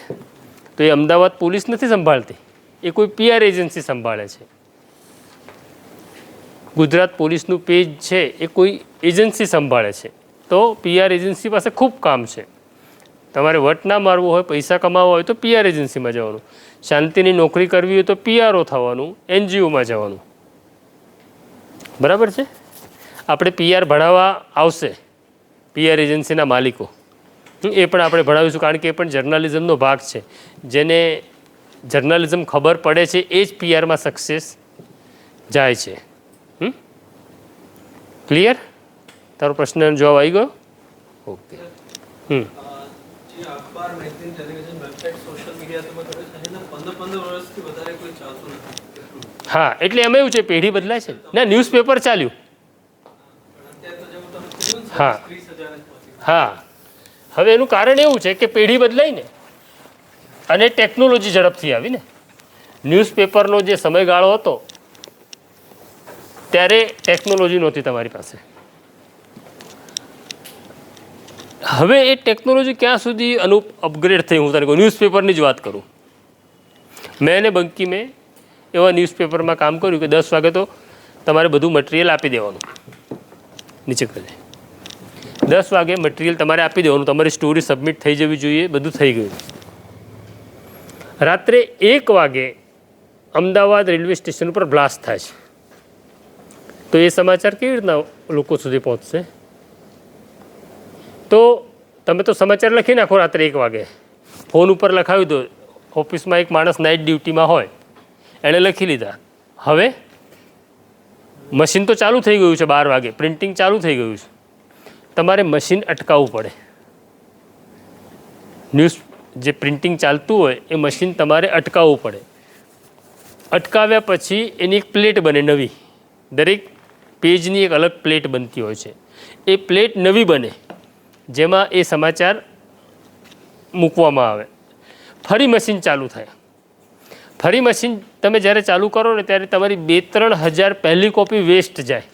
તો એ અમદાવાદ પોલીસ નથી સંભાળતી, એ કોઈ PR એજન્સી સંભાળે છે. ગુજરાત પોલીસનું પેજ છે એ કોઈ એજન્સી સંભાળે છે. તો PR એજન્સી પાસે ખૂબ કામ છે. તમારે વટ ના મારવું હોય, પૈસા કમાવવા હોય તો PR એજન્સીમાં જવાનું, શાંતિની નોકરી કરવી હોય તો PRO થવાનું, NGOમાં જવાનું. બરાબર છે. આપણે PR ભણાવવા આવશે, PR એજન્સીના માલિકો, એ પણ આપણે ભણાવીશું, કારણ કે એ પણ જર્નાલિઝમનો ભાગ છે. જેને જર્નાલિઝમ ખબર પડે છે એ જ PRમાં સક્સેસ જાય છે. ક્લિયર? તારો પ્રશ્નનો જવાબ આવી ગયો? ઓકે. હા, એટલે એમાં એવું છે, પેઢી બદલાય છે ને. ન્યૂઝપેપર ચાલ્યું, હા હા. હવે એનું કારણ એવું છે કે પેઢી બદલાઈ ને, અને ટેકનોલોજી ઝડપથી આવી ને. ન્યૂઝપેપરનો જે સમયગાળો હતો ત્યારે ટેકનોલોજી નહોતી તમારી પાસે. હવે એ ટેકનોલોજી ક્યાં સુધી અપગ્રેડ થઈ, હું તને કહું, ન્યૂઝપેપરની જ વાત કરું. મેં અને બંકીમે એવા ન્યૂઝપેપરમાં કામ કર્યું કે 10 વાગે તો તમારે બધું મટીરિયલ આપી દેવાનું, નીચે કરે 10 વાગે મટીરિયલ તમારે આપી દેવાનું, તમારી સ્ટોરી સબમિટ થઈ જવી જોઈએ, બધું થઈ ગયું. રાત્રે 1 વાગે અમદાવાદ રેલવે સ્ટેશન ઉપર બ્લાસ્ટ થાય છે, તો એ સમાચાર કેવી રીતના લોકો સુધી પહોંચશે? તો તમે તો સમાચાર લખી નાખો રાત્રે 1 વાગે, ફોન ઉપર લખાવી દો. ઓફિસમાં એક માણસ નાઇટ ડ્યુટીમાં હોય, એણે લખી લીધા. હવે મશીન તો ચાલુ થઈ ગયું છે, 12 વાગે પ્રિન્ટિંગ ચાલુ થઈ ગયું છે, તમારે મશીન અટકાવવું પડે. ન્યૂઝ જે પ્રિન્ટિંગ ચાલતું હોય એ મશીન તમારે અટકાવવું પડે. અટકાવ્યા પછી એની એક પ્લેટ બને નવી, દરેક પેજની એક અલગ પ્લેટ બનતી હોય છે. એ પ્લેટ નવી બને જેમાં એ સમાચાર મૂકવામાં આવે. ફરી મશીન ચાલુ થાય. ફરી મશીન તમે જ્યારે ચાલુ કરો ને ત્યારે તમારી 2-3 હજાર પહેલી કોપી વેસ્ટ જાય.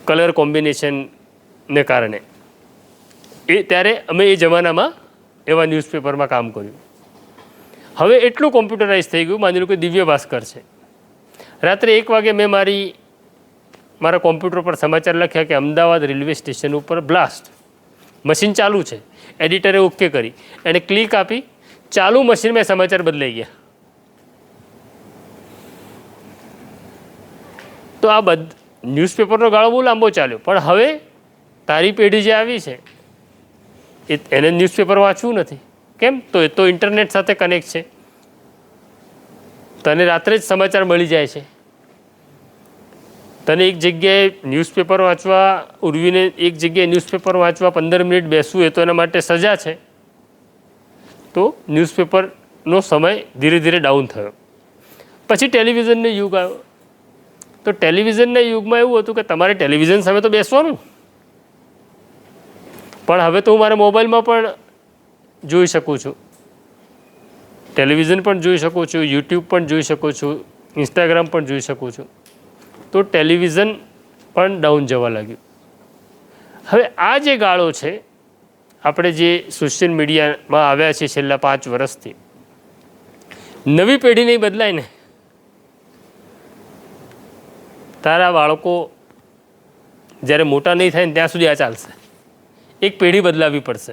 કલર કોમ્બિનેશનને કારણે. ત્યારે અમે એ જમાનામાં એવા ન્યૂઝપેપરમાં કામ કર્યું. હવે એટલું કોમ્પ્યુટરાઇઝ થઈ ગયું, માની લો કે દિવ્ય ભાસ્કર છે, રાત્રે 1 વાગે મેં મારા કોમ્પ્યુટર પર સમાચાર લખ્યા કે અમદાવાદ રેલવે સ્ટેશન ઉપર બ્લાસ્ટ. મશીન ચાલુ છે, એડિટરે ઓકે કરી, એણે ક્લિક આપી, ચાલુ મશીનમાં સમાચાર બદલાઈ ગયા. તો આ ન્યૂઝપેપરનો ગાળો બહુ લાંબો ચાલ્યો, પણ હવે તારી પેઢી જે આવી છે એને ન્યૂઝપેપર વાંચવું નથી. કેમ? તો એ તો ઇન્ટરનેટ સાથે કનેક્ટ છે, તને રાત્રે જ સમાચાર મળી જાય છે. તને એક જગ્યાએ ન્યૂઝપેપર વાંચવા, ઉર્વીને એક જગ્યાએ ન્યૂઝપેપર વાંચવા 15 મિનિટ બેસવું એ તો એના માટે સજા છે. તો ન્યૂઝપેપરનો સમય ધીરે ધીરે ડાઉન થયો. પછી ટેલિવિઝનનો યુગ આવ્યો. તો ટેલિવિઝનના યુગમાં એવું હતું કે તમારે ટેલિવિઝન સામે તો બેસવાનું, પણ હવે તો હું મારા મોબાઈલમાં પણ જોઈ શકું છું, ટેલિવિઝન પણ જોઈ શકું છું, યુટ્યુબ પણ જોઈ શકું છું, ઇન્સ્ટાગ્રામ પણ જોઈ શકું છું. તો ટેલિવિઝન પણ ડાઉન જવા લાગ્યું. હવે આ જે ગાળો છે, આપણે જે સોશિયલ મીડિયામાં આવ્યા છીએ છેલ્લા 5 વર્ષથી, નવી પેઢી નહીં બદલાય ને. તારા બાળકો જ્યારે મોટા નહીં થાય ને ત્યાં સુધી આ ચાલશે. એક પેઢી બદલાવી પડશે,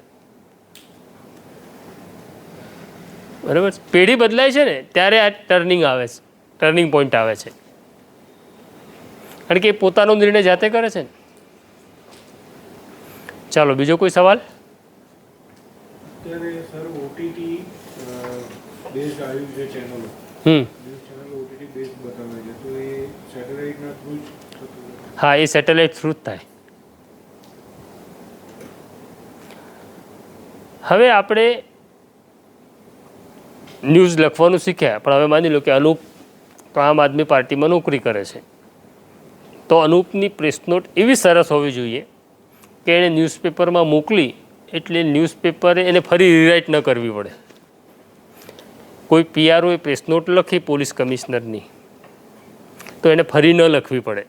બરાબર છે? પેઢી બદલાય છે ને ત્યારે આ ટર્નિંગ પોઈન્ટ આવે છે, કારણ કે એ પોતાનો નિર્ણય જાતે કરે છે ને. ચાલો, બીજો કોઈ સવાલ? અત્યારે સર ઓટીટી બેઝડ આવ્યું છે ચેનલો, ચેનલ ઓટીટી બેઝડ બતાવે છે, તો એ સેટેલાઇટના થ્રુ જ થતું? હા, એ સેટેલાઇટ થ્રુ જ થાય. હવે આપણે ન્યૂઝ લખવાનું શીખ્યા, પણ હવે માની લો કે અનુપ તો આમ આદમી પાર્ટીમાં નોકરી કરે છે, તો અનુપની પ્રેસ નોટ એવી સરસ હોવી જોઈએ કે એણે ન્યૂઝપેપરમાં મોકલી એટલે ન્યૂઝપેપરે એને ફરી રીરાઇટ ન કરવી પડે. કોઈ પીઆરઓએ પ્રેસ નોટ લખી પોલીસ કમિશનરની, તો એને ફરી ન લખવી પડે.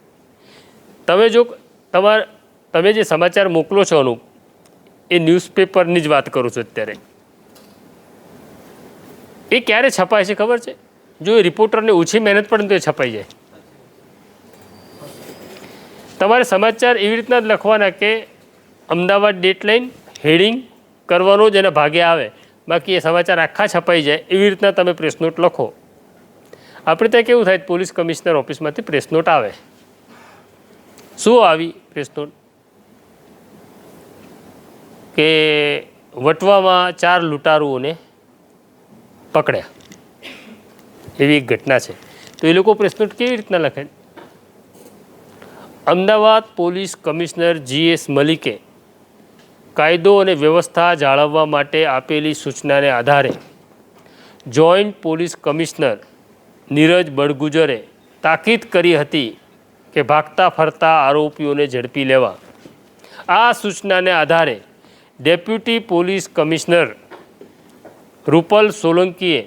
તમે જે સમાચાર મોકલો છો અનુપ, એ ન્યૂઝપેપરની જ વાત કરું છું અત્યારે, એ ક્યારે છપાય છે ખબર છે? જો એ રિપોર્ટરને ઓછી મહેનત પડે તો એ છપાઈ જાય. તમારે સમાચાર એવી રીતના જ લખવાના કે અમદાવાદ ડેટલાઇન હેડિંગ કરવાનો જ એના ભાગે આવે, બાકી એ સમાચાર આખા છપાઈ જાય એવી રીતના તમે પ્રેસ નોટ લખો. આપણે ત્યાં કેવું થાય, પોલીસ કમિશનર ઓફિસમાંથી પ્રેસ નોટ આવે. શું આવી પ્રેસ નોટ? કે વટવામાં 4 લૂંટારુઓને પકડ્યા, એવી એક ઘટના છે. તો એ લોકો પ્રેસ નોટ કેવી રીતના લખે? અમદાવાદ પોલીસ કમિશનર GS મલિકે કાયદો અને વ્યવસ્થા જાળવવા માટે આપેલી સૂચનાને આધારે જોઈન્ટ પોલીસ કમિશનર નીરજ બડગુજરે તાકીદ કરી હતી કે ભાગતા ફરતા આરોપીઓને ઝડપી લેવા. આ સૂચનાને આધારે ડેપ્યુટી પોલીસ કમિશનર રૂપલ સોલંકીએ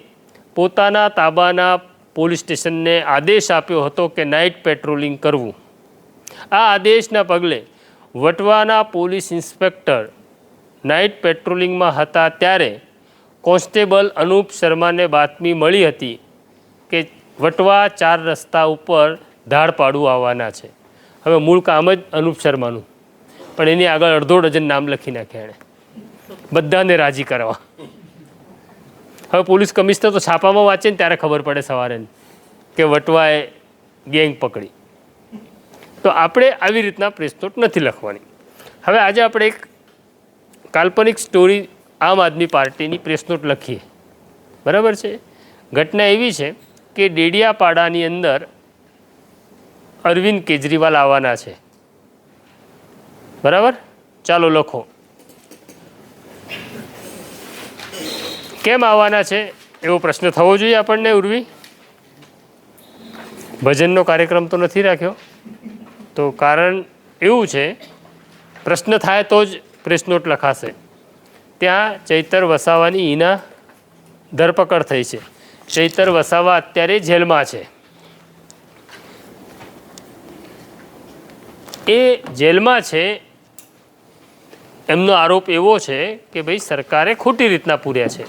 પોતાના તાબાના પોલીસ સ્ટેશનને આદેશ આપ્યો હતો કે નાઇટ પેટ્રોલિંગ કરવું. આ આદેશના પગલે વટવાના પોલીસ ઇન્સ્પેક્ટર નાઇટ પેટ્રોલિંગમાં હતા ત્યારે કોન્સ્ટેબલ અનુપ શર્માને બાતમી મળી હતી કે વટવા 4 રસ્તા ઉપર ધાડપાડું આવવાના છે. હવે મૂળ કામ જ અનુપ શર્માનું, પણ એની આગળ અડધો ડઝન નામ લખી નાખ્યા એણે, બધાને રાજી કરવા. હવે પોલીસ કમિશનર તો છાપામાં વાંચે ને ત્યારે ખબર પડે સવારે કે વટવાએ ગેંગ પકડી. તો આપણે આવી રીતના પ્રેસ નોટ નથી લખવાની. હવે આજે આપણે એક કાલ્પનિક સ્ટોરી આમ આદમી પાર્ટીની પ્રેસ નોટ લખીએ, બરાબર છે? ઘટના એવી છે કે ડેડિયાપાડાની અંદર અરવિંદ કેજરીવાલ આવવાના છે, બરાબર? ચાલો લખો. કેમ આવવાના છે એવો પ્રશ્ન થવો જોઈએ આપણને. ઉર્વી, ભજનનો કાર્યક્રમ તો નથી રાખ્યો, તો કારણ એવું છે, પ્રશ્ન થાય તો જ પ્રેસ નોટ લખાશે. ત્યાં ચૈતર વસાવાની એના ધરપકડ થઈ છે. ચૈતર વસાવા અત્યારે જેલમાં છે. એ જેલમાં છે. એમનો આરોપ એવો છે કે ભાઈ સરકારે ખોટી રીતના પૂર્યા છે,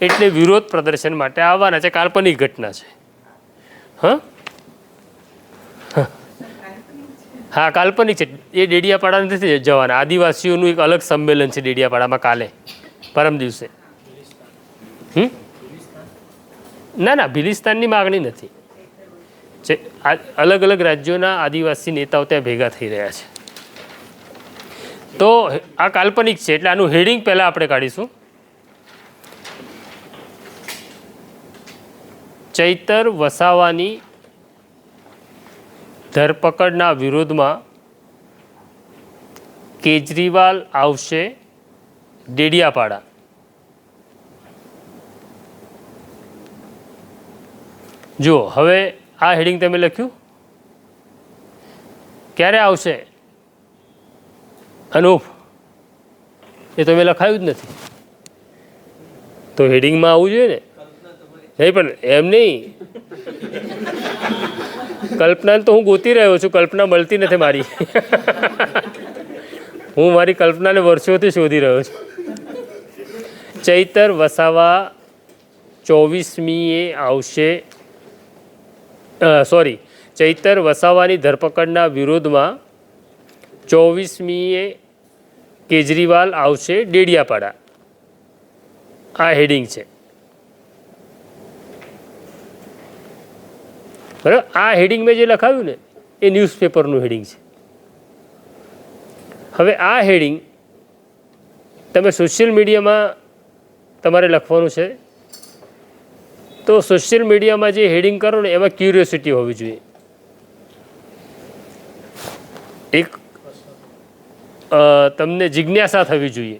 એટલે વિરોધ પ્રદર્શન માટે આવવાના છે. કાલ્પનિક ઘટના છે. હા, કાલ્પનિક છે. એ ડેડિયાપાડા નથી જવાના. આદિવાસીઓનું એક અલગ સંમેલન છે ડેડિયાપાડામાં કાલે, પરમ દિવસે. ના, ભિલિસ્તાનની માગણી નથી. અલગ અલગ રાજ્યોના આદિવાસી નેતાઓ ત્યાં ભેગા થઈ રહ્યા છે. તો આ કાલ્પનિક છે, એટલે આનું હેડિંગ પહેલાં આપણે કાઢીશું. ચૈતર વસાવાની ધરપકડના વિરોધમાં કેજરીવાલ આવશે ડેડિયાપાડા. જુઓ, હવે આ હેડિંગ તમે લખ્યું. ક્યારે આવશે અનુપ? એ તો મેં લખાયું જ નથી. તો હેડિંગમાં આવવું જોઈએ ને. નહીં, પણ એમ નહીં. કલ્પના તો હું ગોતી રહ્યો છું, કલ્પના મળતી નથી મારી. હું મારી કલ્પનાને વર્ષોથી શોધી રહ્યો છું. ચૈતર વસાવા 24મીએ આવશે. ચૈતર વસાવાની ધરપકડના વિરોધમાં 24મીએ કેજરીવાલ આવશે ડેડિયાપાડા. આ હેડિંગ છે, બરાબર. આ હેડિંગ મેં જે લખાવ્યું ને એ ન્યૂઝપેપરનું હેડિંગ છે. હવે આ હેડિંગ તમે સોશિયલ મીડિયામાં તમારે લખવાનું છે. તો સોશિયલ મીડિયામાં જે હેડિંગ કરો ને એમાં ક્યુરિયોસિટી હોવી જોઈએ. એક તમને જિજ્ઞાસા થવી જોઈએ.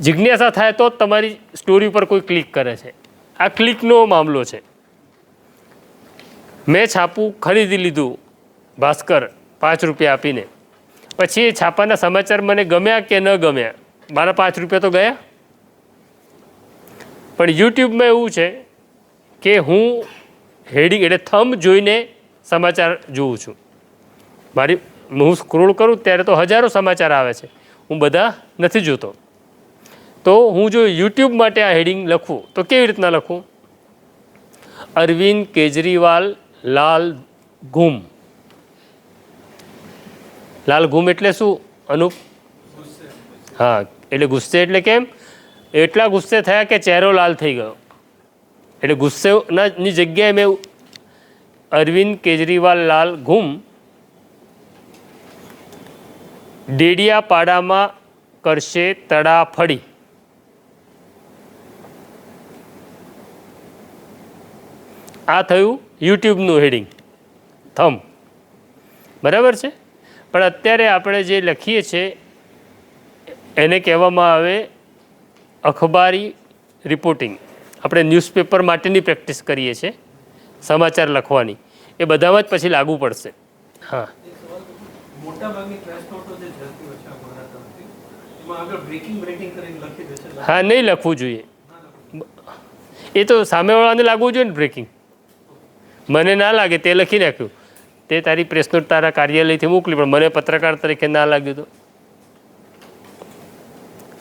જિજ્ઞાસા થાય તો જ તમારી સ્ટોરી ઉપર કોઈ ક્લિક કરે છે. આ ક્લિકનો મામલો છે. મેં છાપું ખરીદી લીધું ભાસ્કર 5 રૂપિયા આપીને. પછી એ છાપાના સમાચાર મને ગમ્યા કે ન ગમ્યા, મારા 5 રૂપિયા તો ગયા. પણ યુટ્યુબમાં એવું છે કે હું હેડિંગ એટલે થંબ જોઈને સમાચાર જોઉં છું. હું સ્ક્રોલ કરું ત્યારે તો હજારો સમાચાર આવે છે, હું બધા નથી જોતો. તો હું જો યુટ્યુબ માટે આ હેડિંગ લખું તો કેવી રીતના લખું? અરવિંદ કેજરીવાલ લાલ ગુમ. લાલ ગુમ એટલે શું અનુપ? હા, એટલે ગુસ્સે. એટલે કેમ? એટલા ગુસ્સે થયા કે ચહેરો લાલ થઈ ગયો. એટલે ગુસ્સેની જગ્યાએ મેં અરવિંદ કેજરીવાલ લાલ ગુમ ડેડિયાપાડામાં કરશે તડાફડી. આ થયું યુટ્યુબનું હેડિંગ, થંબ. બરાબર છે. પણ અત્યારે આપણે જે લખીએ છીએ એને કહેવામાં આવે અખબારી રિપોર્ટિંગ. આપણે ન્યૂઝપેપર માટેની પ્રેક્ટિસ કરીએ છીએ સમાચાર લખવાની, એ બધામાં જ પછી લાગુ પડશે. હા, હા, નહીં લખવું જોઈએ. એ તો સામેવાળાને લાગવું જોઈએ ને બ્રેકિંગ. મને ના લાગે તે લખી નાખ્યું, તે તારી પ્રેસ નોટ તારા કાર્યાલયથી મોકલી, પણ મને પત્રકાર તરીકે ના લાગ્યું. તો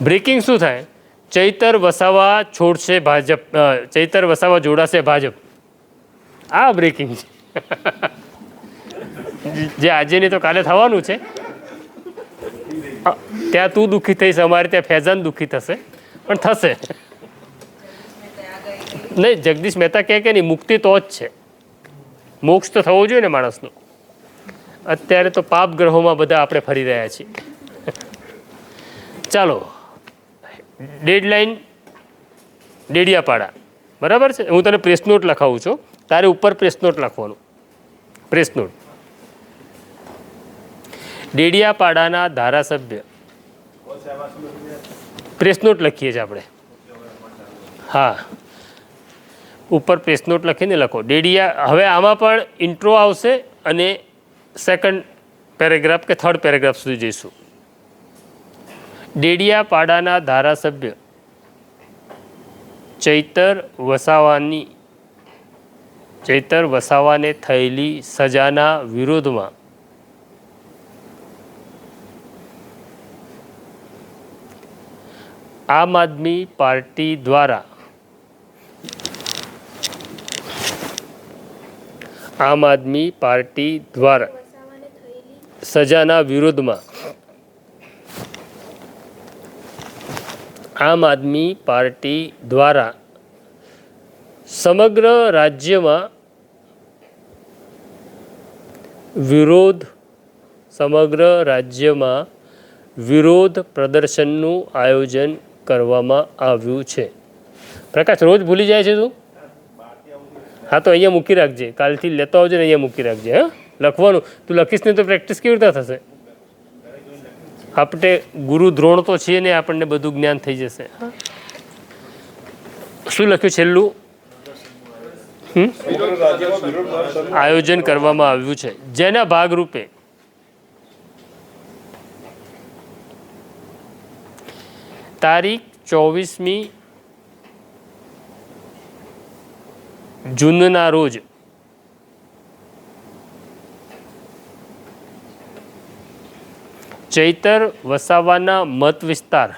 બ્રેકિંગ શું થાય? ચૈતર વસાવા છોડશે ભાજપ, ચૈતર વસાવા જોડાશે ભાજપ. આ બ્રેકિંગ છે. જે આજે નહીં તો કાલે થવાનું છે. ત્યાં તું દુઃખી થઈશ, અમારે ત્યાં ફૈઝાન દુઃખી થશે, પણ થશે નહીં. જગદીશ મહેતા કહે કે નહીં, મુક્તિ તો જ છે. મોક્ષ તો થવો જોઈએ ને માણસનો. અત્યારે તો પાપ ગ્રહોમાં બધા આપણે ફરી રહ્યા છીએ. ચાલો, ડેડલાઇન ડેડિયાપાડા. બરાબર છે. હું તને પ્રેસ નોટ લખાવું છું, તારે ઉપર પ્રેસ નોટ લખવાનું. Press note. ડેડિયાપાડાના ધારાસભ્ય, પ્રેસ નોટ લખીએ છીએ આપણે. હા, ઉપર પ્રેસ નોટ લખીને લખો હવે આમાં પણ ઇન્ટ્રો આવશે અને સેકન્ડ પેરેગ્રાફ કે થર્ડ પેરેગ્રાફ સુધી જઈશું. ડેડિયાપાડાના ધારાસભ્ય ચૈતર વસાવાને થયેલી સજાના વિરોધમાં આમ આદમી પાર્ટી દ્વારા આમ આદમી પાર્ટી દ્વારા વસાવાને થયેલી સજાના વિરોધમાં આમ આદમી પાર્ટી દ્વારા સમગ્ર રાજ્યમાં વિરોધ પ્રદર્શનનું આયોજન કરવામાં આવ્યું છે. પ્રકાશ રોજ ભૂલી જાય છે તું? હા તો અહીંયા મૂકી રાખજે, કાલથી લેતો આવજે ને અહીંયા મૂકી રાખજે. હા લખવાનું તું લખીશ ને તો પ્રેક્ટિસ કેવી રીતે થશે? આપણે ગુરુ દ્રોણ તો છીએ ને, આપણને બધું જ્ઞાન થઈ જશે. શું લખ્યું છેલ્લું? આયોજન કરવામાં આવ્યું છે, જેના ભાગરૂપે તારીખ 24મી જૂનના રોજ ચૈતર વસાવાના મત વિસ્તાર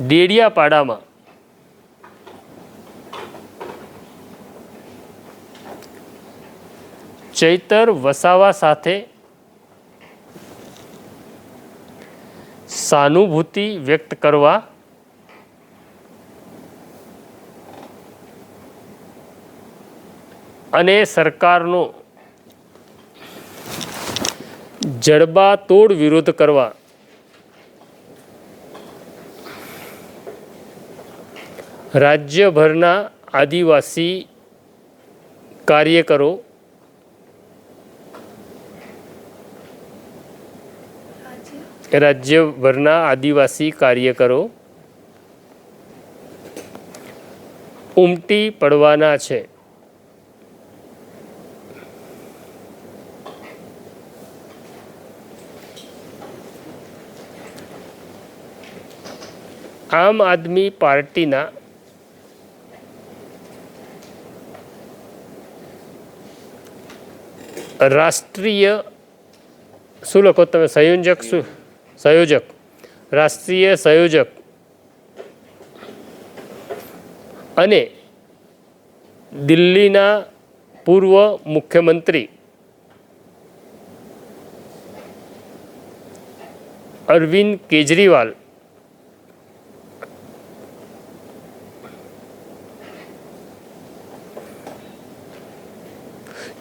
ડેડિયાપાડામાં ચૈતર વસાવા સાથે સહાનુભૂતિ વ્યક્ત કરવા અને સરકારનો જડબાતોડ વિરોધ કરવા રાજ્યભરના આદિવાસી કાર્યકરો ઉમટી પડવાના છે. આમ આદમી પાર્ટીના રાષ્ટ્રીય શું લખો તમે? રાષ્ટ્રીય સંયોજક અને દિલ્હીના પૂર્વ મુખ્યમંત્રી અરવિંદ કેજરીવાલ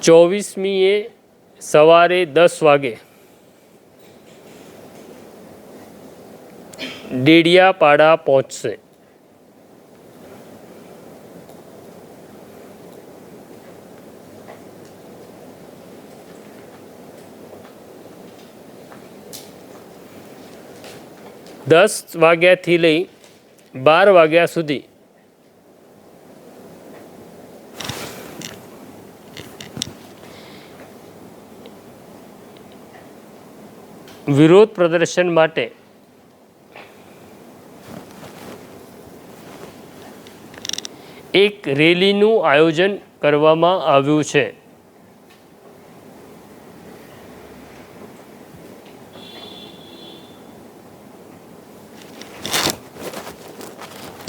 24મીએ સવારે 10 વાગે ડેડિયાપાડા પહોંચશે. દસ વાગ્યાથી લઈ 12 વાગ્યા સુધી વિરોધ પ્રદર્શન માટે એક રેલીનું આયોજન કરવામાં આવ્યું છે.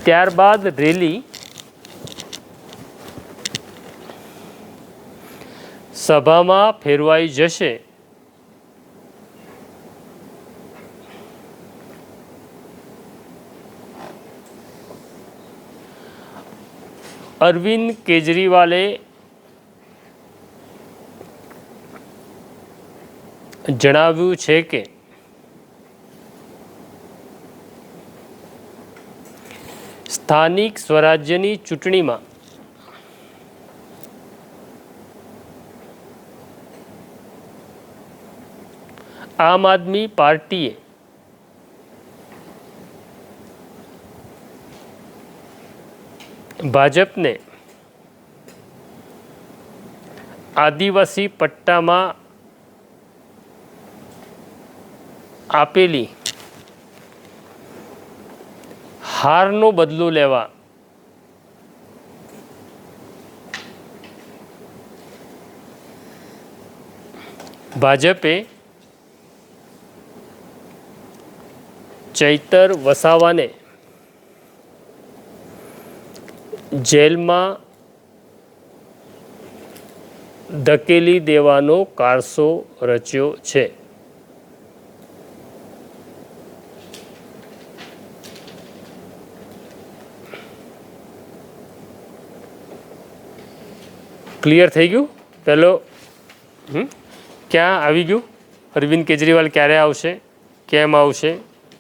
ત્યારબાદ રેલી સભામાં ફેરવાઈ જશે. અરવિંદ કેજરીવાલે જણાવ્યું છે કે સ્થાનિક સ્વરાજ્યની ચૂંટણીમાં આમ આદમી પાર્ટીએ ભાજપને આદિવાસી પટ્ટામાં આપેલી હારનો બદલો લેવા ભાજપે ચૈતર વસાવાને જેલમાં ધકેલી દેવાનો કારસો રચ્યો છે. ક્લિયર થઈ ગયું? પહેલો ક્યાં આવી ગયું? અરવિંદ કેજરીવાલ ક્યારે આવશે, કેમ આવશે,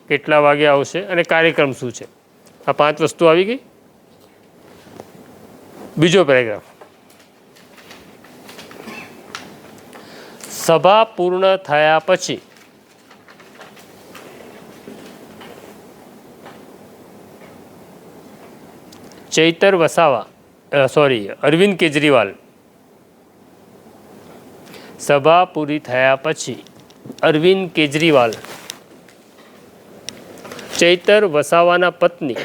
કેટલા વાગે આવશે અને કાર્યક્રમ શું છે? આ 5 વસ્તુ આવી ગઈ. બીજો પેરેગ્રાફ, સભા પૂર્ણ થયા પછી અરવિંદ કેજરીવાલ સભા પૂરી થયા પછી અરવિંદ કેજરીવાલ ચૈતર વસાવાના પત્ની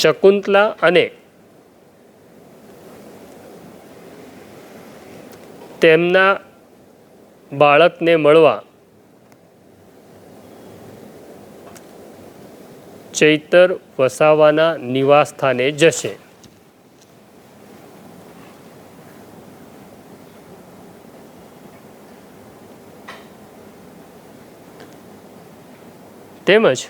શકુંતલા અને તેમના બાળકને મળવા ચૈતર વસાવાના નિવાસસ્થાને જશે. તેમજ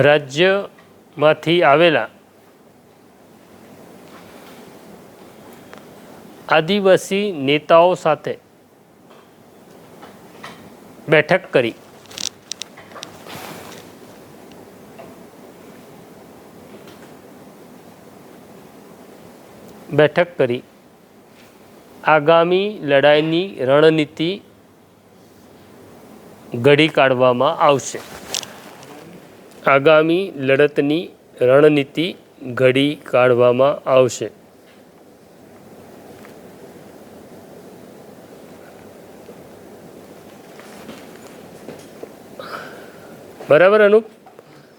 રાજ્યમાંથી આવેલા આદિવાસી નેતાઓ સાથે બેઠક કરી આગામી લડાઈની રણનીતિ ઘડી કાઢવામાં આવશે. આગામી લડતની રણનીતિ ઘડી કાઢવામાં આવશે. બરાબર અનુપ?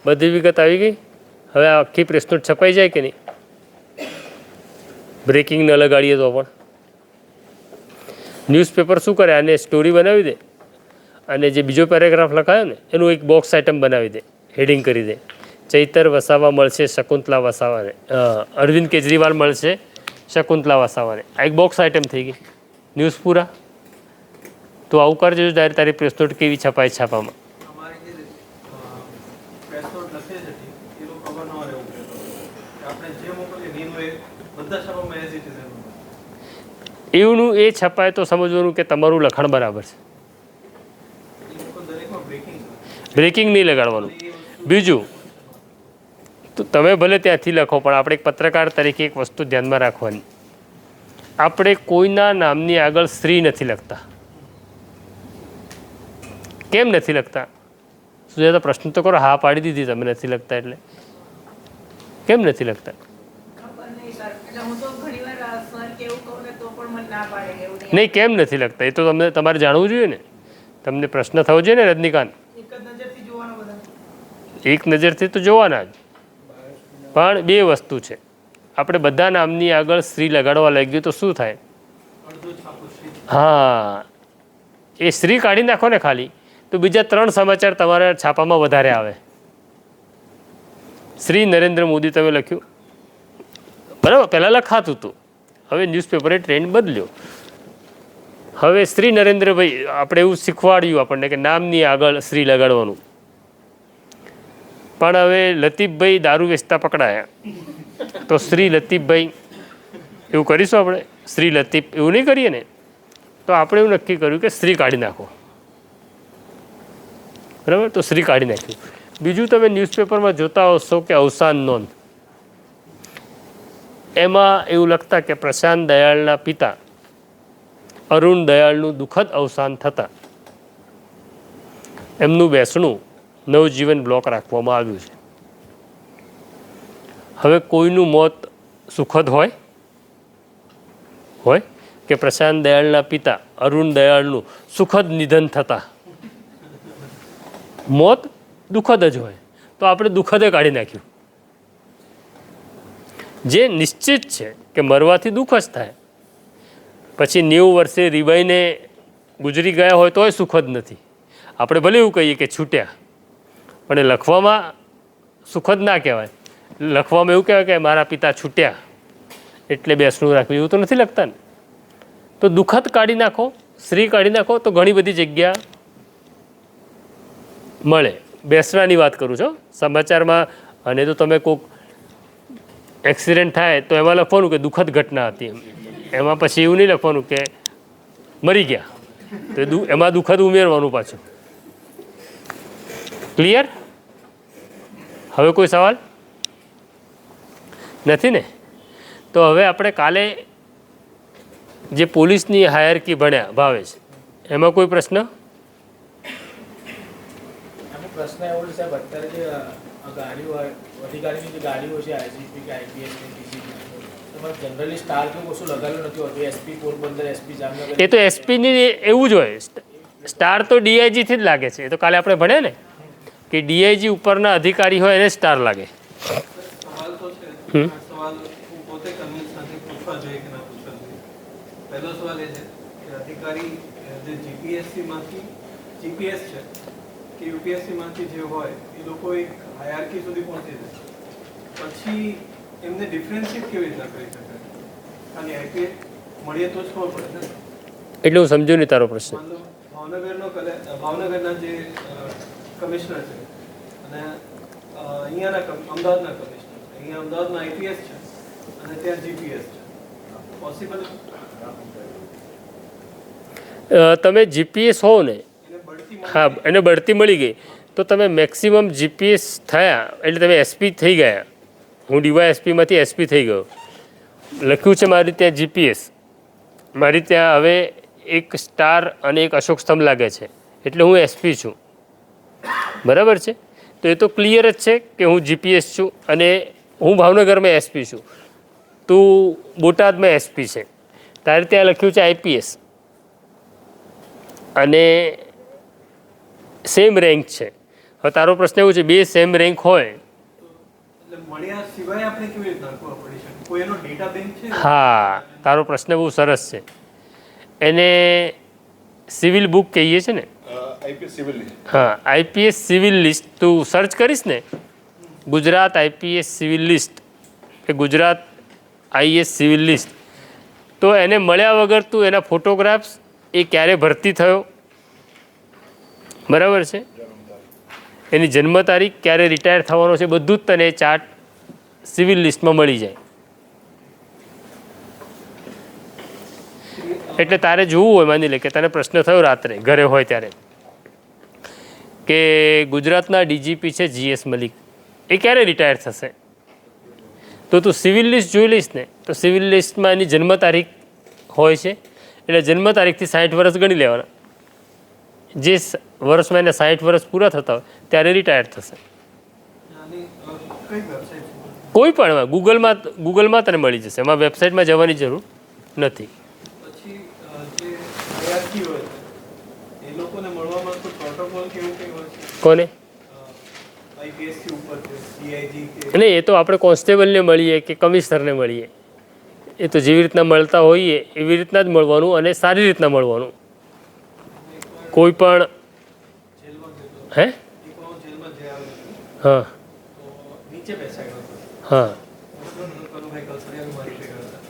બધી વિગત આવી ગઈ. હવે આ આખી પ્રેસ નોટ છપાઈ જાય કે નહીં? બ્રેકિંગ ન લગાડીએ તો પણ ન્યૂઝપેપર શું કરે, આને સ્ટોરી બનાવી દે અને જે બીજો પેરેગ્રાફ લખાયો ને એનું એક બોક્સ આઇટમ બનાવી દે, હેડિંગ કરી દે, ચૈતર વસાવા મળશે શકુંતલા વસાવાને, અરવિંદ કેજરીવાલ મળશે શકુંતલા વસાવાને. આ એક બોક્સ આઇટમ થઈ ગઈ. ન્યૂઝ પૂરા. તો આવું કરજો જ્યારે તારી પ્રેસ નોટ કેવી છપાય છાપામાં. એવું એ છપાય તો સમજવાનું કે તમારું લખાણ બરાબર છે. બ્રેકિંગ નહીં લગાડવાનું. બીજું તો તમે ભલે ત્યાંથી લખો, પણ આપણે એક પત્રકાર તરીકે એક વસ્તુ ધ્યાનમાં રાખવાની, આપણે કોઈના નામની આગળ શ્રી નથી લખતા. કેમ નથી લખતા? સુજાતા પ્રશ્ન તો કરો. હા પાડી દીધી તમે નથી લખતા એટલે. કેમ નથી લખતા? નહીં, કેમ નથી લખતા એ તો તમને તમારે જાણવું જોઈએ ને. તમને પ્રશ્ન થવો જોઈએ ને રજનીકાંત. એક નજરથી તો જોવાના જ, પણ બે વસ્તુ છે. આપણે બધા નામની આગળ શ્રી લગાડવા લાગ્યું તો શું થાય? હા, એ શ્રી કાઢી નાખો ને ખાલી, તો બીજા 3 સમાચાર તમારા છાપામાં વધારે આવે. શ્રી નરેન્દ્ર મોદી તમે લખ્યું, બરાબર, પહેલાં લખાતું હતું, હવે ન્યૂઝપેપરે ટ્રેન્ડ બદલ્યો. હવે શ્રી નરેન્દ્રભાઈ, આપણે એવું શીખવાડ્યું આપણને કે નામની આગળ શ્રી લગાડવાનું. પણ હવે લતીફભાઈ દારૂ વેચતા પકડાયા તો શ્રી લતીફભાઈ એવું કરીશું આપણે? શ્રી લતીફ એવું નહીં કરીએ ને. તો આપણે એવું નક્કી કર્યું કે શ્રી કાઢી નાખો. બરાબર, તો શ્રી કાઢી નાખ્યું. બીજું તમે ન્યૂઝપેપરમાં જોતા હશો કે અવસાન નોંધ, એમાં એવું લખતા કે પ્રશાંત દયાળના પિતા અરુણ દયાળનું દુઃખદ અવસાન થતાં એમનું બેસણું નવજીવન બ્લોક રાખવામાં આવ્યું છે. હવે કોઈનું મોત સુખદ હોય કે પ્રશાંત દયાળના પિતા અરુણ દયાળનું સુખદ નિધન થતાં મોત દુઃખદ જ હોય, તો આપણે દુઃખદે કાઢી નાખ્યું. જે નિશ્ચિત છે કે મરવાથી દુઃખ જ થાય, પછી 90 વર્ષે રીબાઈને ગુજરી ગયા હોય તોય સુખદ નથી. આપણે ભલે એવું કહીએ કે છૂટ્યા, પણ એ લખવામાં સુખદ ના કહેવાય. લખવામાં એવું કહેવાય કે મારા પિતા છૂટ્યા એટલે બેસણું રાખવું, એવું તો નથી લખતા ને. તો દુઃખદ કાઢી નાખો, શ્રી કાઢી નાખો તો ઘણી બધી જગ્યા મળે. બેસણાની વાત કરું છું સમાચારમાં. અને તો તમે કોઈક એક્સિડન્ટ થાય તો એમાં લખવાનું કે દુઃખદ ઘટના હતી, એમાં પછી એવું નહીં લખવાનું કે મરી ગયા, તો એમાં દુઃખદ ઉમેરવાનું પાછું. ક્લિયર? હવે કોઈ સવાલ નથી ને? તો હવે આપણે કાલે જે પોલીસની હાયરકી ભણ્યા ભાવેશ, એમાં કોઈ પ્રશ્ન? પ્રશ્ન એવો છે સાહેબ, અત્યારે જે ગાડીઓ અધિકારીની જે ગાડીઓ છે આઈજીપી કે આઈપીએસ કે ડીસીપી, એમાં જનરલી સ્ટાર કે કશું લગાવેલું નથી હોતું. એસપી પોરબંદર, એસપી જામનગર, એ તો એસપીની એવું જ હોય. સ્ટાર તો ડીઆઈજીથી જ લાગે છે. એ તો કાલે આપણે ભણ્યા ને કે ડીઆઈજી ઉપરના અધિકારી હોય એને સ્ટાર લાગે. સવાલ તો છે, સવાલ હું પોતે કન્વિન્સ નથી પૂછવા જોઈએ કે ના પૂછવા જોઈએ. પહેલો સવાલ એ છે કે અધિકારી જે જીપીએસસીમાંથી જીપીએસ છે કે યુપીએસસીમાંથી જે હોય એ લોકો એક હાયરાર્કી સુધી પહોંચી જાય, પછી એમને ડિફરન્શિએટ કેવી રીતના કરી શકાય? ખાલી આઈપીએસ મળીએ તો જ ખબર પડે ને. એટલે હું સમજુ નહીં તારો પ્રશ્ન. માનો ભાવનગરના જે કમિશનર છે અને અહીંયાના અમદાવાદના કમિશનર છે, અહીંયા અમદાવાદમાં આઈપીએસ છે અને ત્યાં જીપીએસ છે, પોસિબલ? તમે જીપીએસ હોવ ને, હા, એને બઢતી મળી ગઈ તો તમે મેક્સિમમ જીપીએસ થયા એટલે તમે એસપી થઈ ગયા. હું ડીવાયએસપીમાંથી એસપી થઈ ગયો. લખ્યું છે મારી ત્યાં જીપીએસ, મારી ત્યાં હવે એક સ્ટાર અને એક અશોક સ્તંભ લાગે છે, એટલે હું એસપી છું. બરાબર છે? તો એ તો ક્લિયર જ છે કે હું જીપીએસ છું અને હું ભાવનગરમાં એસપી છું, તું બોટાદમાં એસપી છે, તારે ત્યાં લખ્યું છે આઈપીએસ અને સેમ રેન્ક છે. હવે તારો પ્રશ્ન એવું છે બે સેમ રેન્ક હોય, એટલે મળ્યા સિવાય આપણે કેવી રીતના ખબર પડી શકે? કોઈ એનો ડેટા બેંક છે? હા, તારો પ્રશ્ન બહુ સરસ છે. એને સિવિલ બુક કહીએ છીએ ને. હા, આઈપીએસ સિવિલ લિસ્ટ તું સર્ચ કરીશ ને, ગુજરાત આઈપીએસ સિવિલ લિસ્ટ કે ગુજરાત આઈએસ સિવિલ લિસ્ટ, તો એને મળ્યા વગર તું એના ફોટોગ્રાફ્સ, એ ક્યારે ભરતી થયો, બરાબર છે, એની જન્મ તારીખ, ક્યારે રિટાયર થવાનો છે, બધું જ તને ચાર્ટ સિવિલ લિસ્ટમાં મળી જાય. એટલે તારે જોવું હોય, માની લે કે તને પ્રશ્ન થયો રાત્રે ઘરે હોય ત્યારે કે ગુજરાતના ડીજીપી છે જીએસ મલિક, એ ક્યારે રિટાયર થશે, તો તું સિવિલ લિસ્ટ જોઈ લઈશ ને, તો સિવિલ લિસ્ટમાં એની જન્મ તારીખ હોય છે, એટલે જન્મ તારીખથી 60 વર્ષ ગણી લેવાના. જે વર્ષમાં એને 60 વર્ષ પૂરા થતા હોય ત્યારે રિટાયર થશે. આની કઈ વેબસાઇટ? કોઈ પણ ગૂગલમાં તને મળી જશે, એમાં વેબસાઇટમાં જવાની જરૂર નથી. પછી જે હાયરાર્કી હોય એ લોકોને મળવામાં કોઈ પ્રોટોકોલ કેવું કંઈ હોય છે? કોને? આઈપીએસથી ઉપર છે, સીઆઈજી કે નહીં, એ તો આપણે કોન્સ્ટેબલને મળીએ કે કમિશનરને મળીએ, એ તો જેવી રીતના મળતા હોઈએ એવી રીતના જ મળવાનું અને સારી રીતના મળવાનું. કોઈ પણ જેલમાં ગયો હે એક વાર જેલમાં જે આવ્યો હા તો નીચે બેસાડ્યો હતો. હા કનુભાઈ કલસરિયા મારી ભેગા હતા.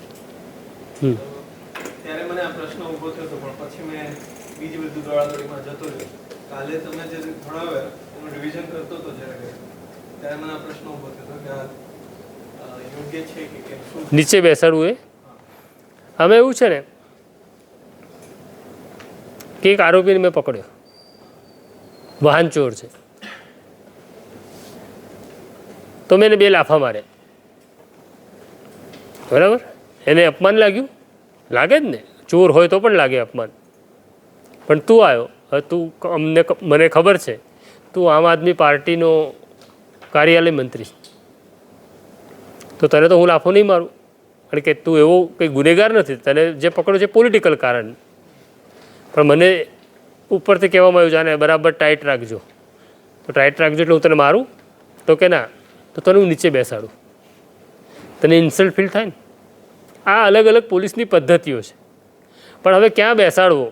હમ. તો ત્યારે મને આ પ્રશ્ન ઊભો થયો હતો, પણ પછી મેં બીજી બધું દોડાદોડીમાં જતો રહ્યો. કાલે તમે જે ભણાવ્યા એનું રિવિઝન કરતો હતો જ્યારે ત્યારે મને આ પ્રશ્ન ઊભો થયો હતો કે આ યોગ્ય છે કે કેમ? શું નીચે બેસાડવું એ આમાં એવું છે ને કે એક આરોપીને મેં પકડ્યો, વાહન ચોર છે, તો મેં એને 2 લાફા માર્યા, બરાબર? એને અપમાન લાગ્યું, લાગે જ ને, ચોર હોય તો પણ લાગે અપમાન. પણ તું આવ્યો, હવે તું મને ખબર છે તું આમ આદમી પાર્ટીનો કાર્યાલય મંત્રી છે, તો તને તો હું લાફો નહીં મારું, કારણ કે તું એવો કંઈ ગુનેગાર નથી, તને જે પકડ્યો છે પોલિટિકલ કારણ. પણ મને ઉપરથી કહેવામાં આવ્યું જાને બરાબર ટાઈટ રાખજો, તો ટાઈટ રાખજો એટલે હું તને મારું, તો કે ના, તો તને હું નીચે બેસાડું. તને ઇન્સલ્ટ ફીલ થાય ને. આ અલગ અલગ પોલીસની પદ્ધતિઓ છે. પણ હવે ક્યાં બેસાડવો,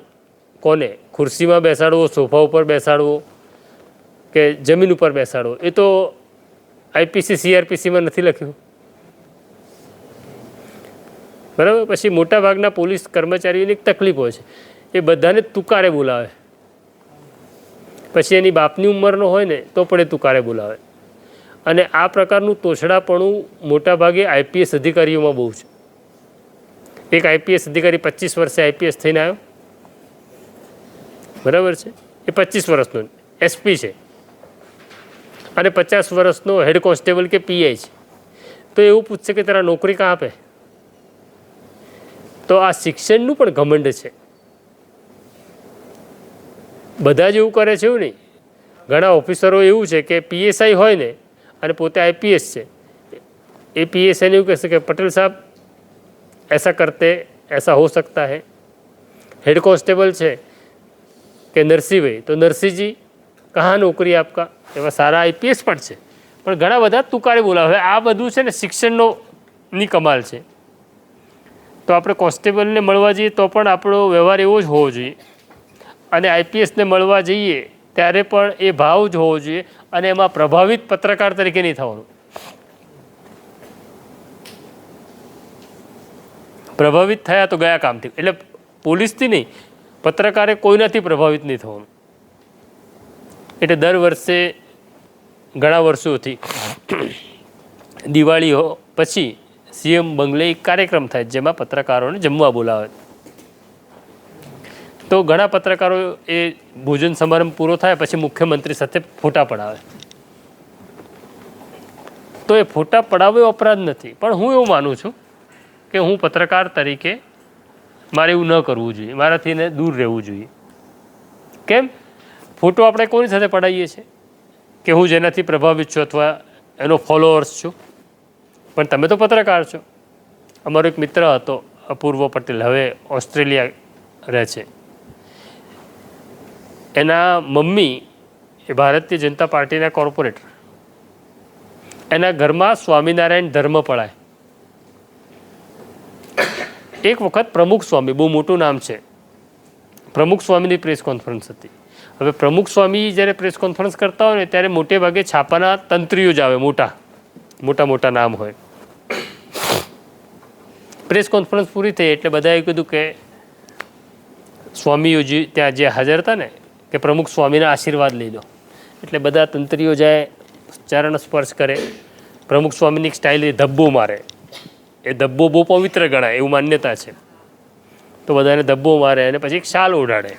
કોને ખુરશીમાં બેસાડવો, સોફા ઉપર બેસાડવો કે જમીન ઉપર બેસાડવો, એ તો આઈપીસી સીઆરપીસીમાં નથી લખ્યું, બરાબર. પછી મોટાભાગના પોલીસ કર્મચારીઓની એક તકલીફ હોય છે, એ બધાને તુકારે બોલાવે. પછી એની બાપની ઉંમરનો હોય ને તો પણ એ તુકારે બોલાવે. અને આ પ્રકારનું તોછડાપણું મોટાભાગે આઈપીએસ અધિકારીઓમાં બહુ છે. એક આઈપીએસ અધિકારી 25 વર્ષે આઈપીએસ થઈને આવ્યો, બરાબર છે, એ 25 વર્ષનો એસપી છે અને 50 વર્ષનો હેડ કોન્સ્ટેબલ કે પીઆઈ છે. તો એવું પૂછશે કે તારા નોકરી કાં આપે? તો આ શિક્ષણનું પણ ઘમંડ છે. બધા જ એવું કરે છે એવું નહીં. ઘણા ઓફિસરો એવું છે કે પીએસઆઈ હોય ને અને પોતે આઈપીએસ છે, એ પીએસઆઈને એવું કહેશે કે પટેલ સાહેબ ऐसा करते ऐसा हो सकता है. हेड कांस्टेबल છે કે નરસિંહભાઈ, તો નરસિંહજી કहाँ નોકરી આપકા, એવા સારા આઈપીએસ પણ છે. પણ ઘણા બધા તુકારે બોલાવે. આ બધું છે ને શિક્ષણની કમાલ છે. તો આપણે કોન્સ્ટેબલને મળવા જઈએ તો પણ આપણો વ્યવહાર એવો જ હોવો જોઈએ, અને આઈપીએસને મળવા જઈએ ત્યારે પણ એ ભાવ જ હોવો જોઈએ, અને એમાં પ્રભાવિત પત્રકાર તરીકે નહીં થવાનું. પ્રભાવિત થયા તો ગયા કામથી, એટલે પોલીસથી નહીં, પત્રકારે કોઈનાથી પ્રભાવિત નહીં થવાનું. એટલે દર વર્ષે ઘણા વર્ષોથી દિવાળી પછી સીએમ બંગલે એક કાર્યક્રમ થાય જેમાં પત્રકારોને જમવા બોલાવે. તો ઘણા પત્રકારો એ ભોજન સમારંભ પૂરો થાય પછી મુખ્યમંત્રી સાથે ફોટા પડાવે. તો એ ફોટા પડાવવો અપરાધ નથી, પણ હું એવું માનું છું કે હું પત્રકાર તરીકે મારે એવું ન કરવું જોઈએ, મારાથી એને દૂર રહેવું જોઈએ. કેમ? ફોટો આપણે કોની સાથે પડાવીએ છીએ કે હું જેનાથી પ્રભાવિત છું અથવા એનો ફોલોઅર્સ છું, પણ તમે તો પત્રકાર છો. અમારો એક મિત્ર હતો અપૂર્વ પટેલ, હવે ઓસ્ટ્રેલિયા રહે છે. એના મમ્મી એ ભારતીય જનતા પાર્ટીના કોર્પોરેટર. એના ઘરમાં સ્વામિનારાયણ ધર્મ પળાય. એક વખત પ્રમુખ સ્વામી, બહુ મોટું નામ છે, પ્રમુખ સ્વામીની પ્રેસ કોન્ફરન્સ હતી. હવે પ્રમુખ સ્વામી જ્યારે પ્રેસ કોન્ફરન્સ કરતા હોય ને ત્યારે મોટે ભાગે છાપાના તંત્રીઓ જ આવે, મોટા નામ હોય. પ્રેસ કોન્ફરન્સ પૂરી થઈ એટલે બધાએ કીધું કે સ્વામીઓ ત્યાં જે હાજર હતા ને કે પ્રમુખ સ્વામીના આશીર્વાદ લઈ લો. એટલે બધા તંત્રીઓ જાય, ચરણ સ્પર્શ કરે. પ્રમુખ સ્વામીની એક સ્ટાઇલ એ ધબ્બો મારે. એ ધબ્બો બહુ પવિત્ર ગણાય એવું માન્યતા છે. તો બધાને ધબ્બો મારે અને પછી એક શાલ ઓઢાડે.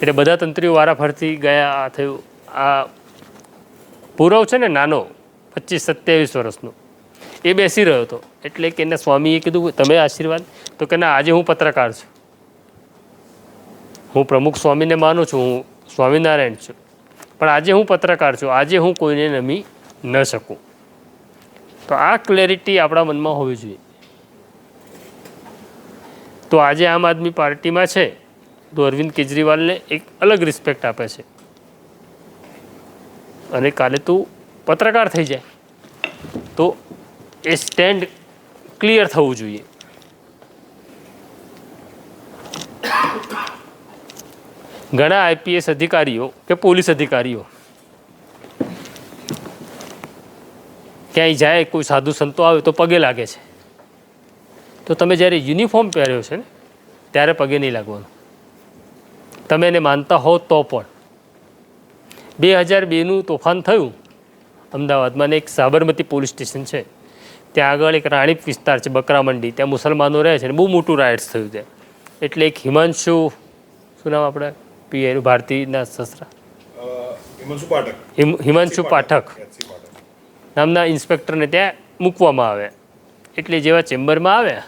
એટલે બધા તંત્રીઓ વારાફરતી ગયા. આ થયું. આ પૂરવ છે ને નાનો 25-27 વર્ષનો, એ બેસી રહ્યો હતો. એટલે કે એના સ્વામીએ કીધું તમે આશીર્વાદ, તો કે ના, આજે હું પત્રકાર છું, હું પ્રમુખ સ્વામીને માનું છું, હું સ્વામિનારાયણ છું, પણ આજે હું પત્રકાર છું, આજે હું કોઈને નમી ન શકું. તો આ ક્લેરિટી આપણા મનમાં હોવી જોઈએ. તો આજે આમ આદમી પાર્ટીમાં છે તો અરવિંદ કેજરીવાલને એક અલગ રિસ્પેક્ટ આપે છે, અને કાલે તું પત્રકાર થઈ જાય તો એ સ્ટેન્ડ ક્લિયર થવું જોઈએ. ઘણા આઈપીએસ અધિકારીઓ કે પોલીસ અધિકારીઓ ક્યાંય જાય, કોઈ સાધુ સંતો આવે તો પગે લાગે છે. તો તમે જ્યારે યુનિફોર્મ પહેર્યો છે ને ત્યારે પગે નહીં લાગવાનું. તમે એને માનતા હો તો પણ. 2002નું તોફાન થયું અમદાવાદમાં, ને એક સાબરમતી પોલીસ સ્ટેશન છે ત્યાં આગળ એક રાણીપ વિસ્તાર છે, બકરા મંડી, ત્યાં મુસલમાનો રહે છે ને બહુ મોટું રાઇટ્સ થયું ત્યાં. એટલે એક હિમાંશુ, શું નામ આપણે પીઆઈનું, ભારતીના સસરા, હિમાંશુ પાઠક નામના ઇન્સ્પેક્ટરને ત્યાં મૂકવામાં આવ્યા. એટલે જેવા ચેમ્બરમાં આવ્યા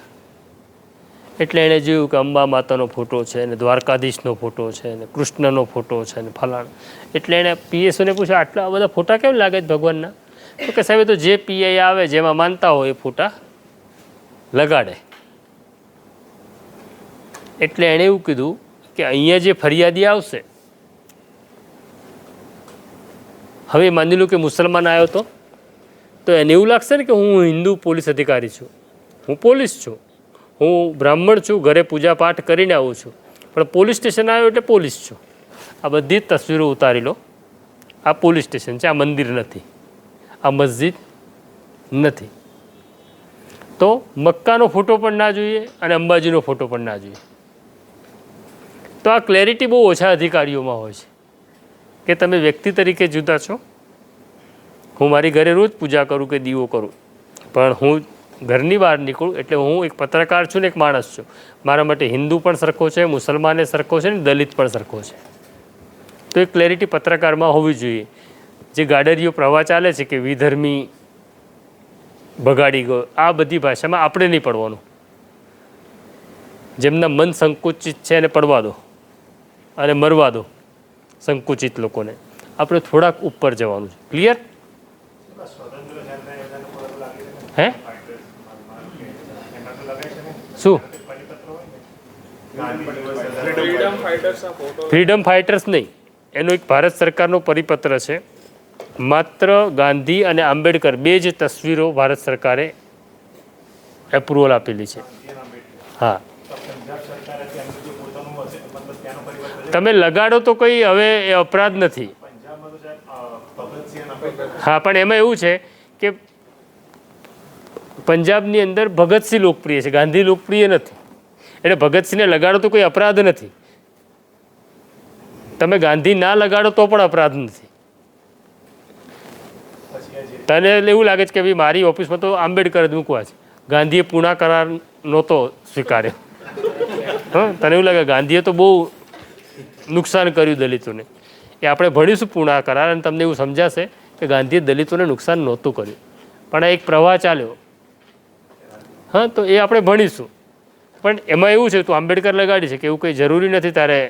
એટલે એણે જોયું કે અંબા માતાનો ફોટો છે ને દ્વારકાધીશનો ફોટો છે ને કૃષ્ણનો ફોટો છે ને ફલાણા. એટલે એણે પીએસઓને પૂછ્યું આટલા બધા ફોટા કેમ લાગે છે ભગવાનના? તો કે સાહેબ તો જે પીઆઈ આવે જેમાં માનતા હોય એ ફોટા લગાડે. એટલે એણે એવું કીધું કે અહીંયા જે ફરિયાદી આવશે, હવે માની લો કે મુસલમાન આવ્યો તો તો એને એવું લાગશે ને કે હું હિન્દુ પોલીસ અધિકારી છું, હું પોલીસ છું, હું બ્રાહ્મણ છું, ઘરે પૂજા પાઠ કરીને આવું છું, પણ પોલીસ સ્ટેશન આવ્યો એટલે પોલીસ છું. આ બધી જ તસવીરો ઉતારી લો. આ પોલીસ સ્ટેશન છે, આ મંદિર નથી, આ મસ્જિદ નથી. તો મક્કાનો ફોટો પણ ના જોઈએ અને અંબાજીનો ફોટો પણ ના જોઈએ. તો આ ક્લેરિટી બહુ ઓછા અધિકારીઓમાં હોય છે કે તમે વ્યક્તિ તરીકે જુદા છો. હું મારી ઘરે રોજ પૂજા કરું કે દીવો કરું, પણ હું ઘરની બહાર નીકળું એટલે હું એક પત્રકાર છું ને એક માણસ છું. મારા માટે હિન્દુ પણ સરખો છે, મુસલમાને સરખો છે ને દલિત પણ સરખો છે. તો એ ક્લેરિટી પત્રકારમાં હોવી જોઈએ. જે ગાડરીઓ પ્રવાહ ચાલે છે કે વિધર્મી બગાડી ગયો, આ બધી ભાષામાં આપણે નહીં પડવાનું. જેમના મન સંકુચિત છે એને પડવા દો અને મરવા દો સંકુચિત લોકોને. આપણે થોડાક ઉપર જવાનું છે. ક્લિયર? હે શું ફ્રીડમ ફાઇટર્સ નહીં, એનો એક ભારત સરકારનો પરિપત્ર છે. માત્ર ગાંધી અને આંબેડકર બે જ તસવીરો ભારત સરકારે એપ્રુવલ આપેલી છે. હા, તમે લગાડો તો કંઈ હવે એ અપરાધ નથી. હા, પણ એમાં એવું છે કે પંજાબની અંદર ભગતસિંહ લોકપ્રિય છે, ગાંધી લોકપ્રિય નથી. એટલે ભગતસિંહને લગાડો તો કોઈ અપરાધ નથી. તમે ગાંધી ના લગાડો તો પણ અપરાધ નથી. તને એવું લાગે છે કે ભાઈ મારી ઓફિસમાં તો આંબેડકર જ મૂકવા છે, ગાંધીએ પૂણા કરાર નહોતો સ્વીકાર્યો. હા, તને એવું લાગે ગાંધીએ તો બહુ નુકસાન કર્યું દલિતોને. એ આપણે ભણીશું પૂણા કરાર અને તમને એવું સમજાશે કે ગાંધીએ દલિતોને નુકસાન નહોતું કર્યું, પણ આ એક પ્રવાહ ચાલ્યો. હા, તો એ આપણે ભણીશું. પણ એમાં એવું છે તું આંબેડકર લગાડી છે કે એવું કંઈ જરૂરી નથી તારે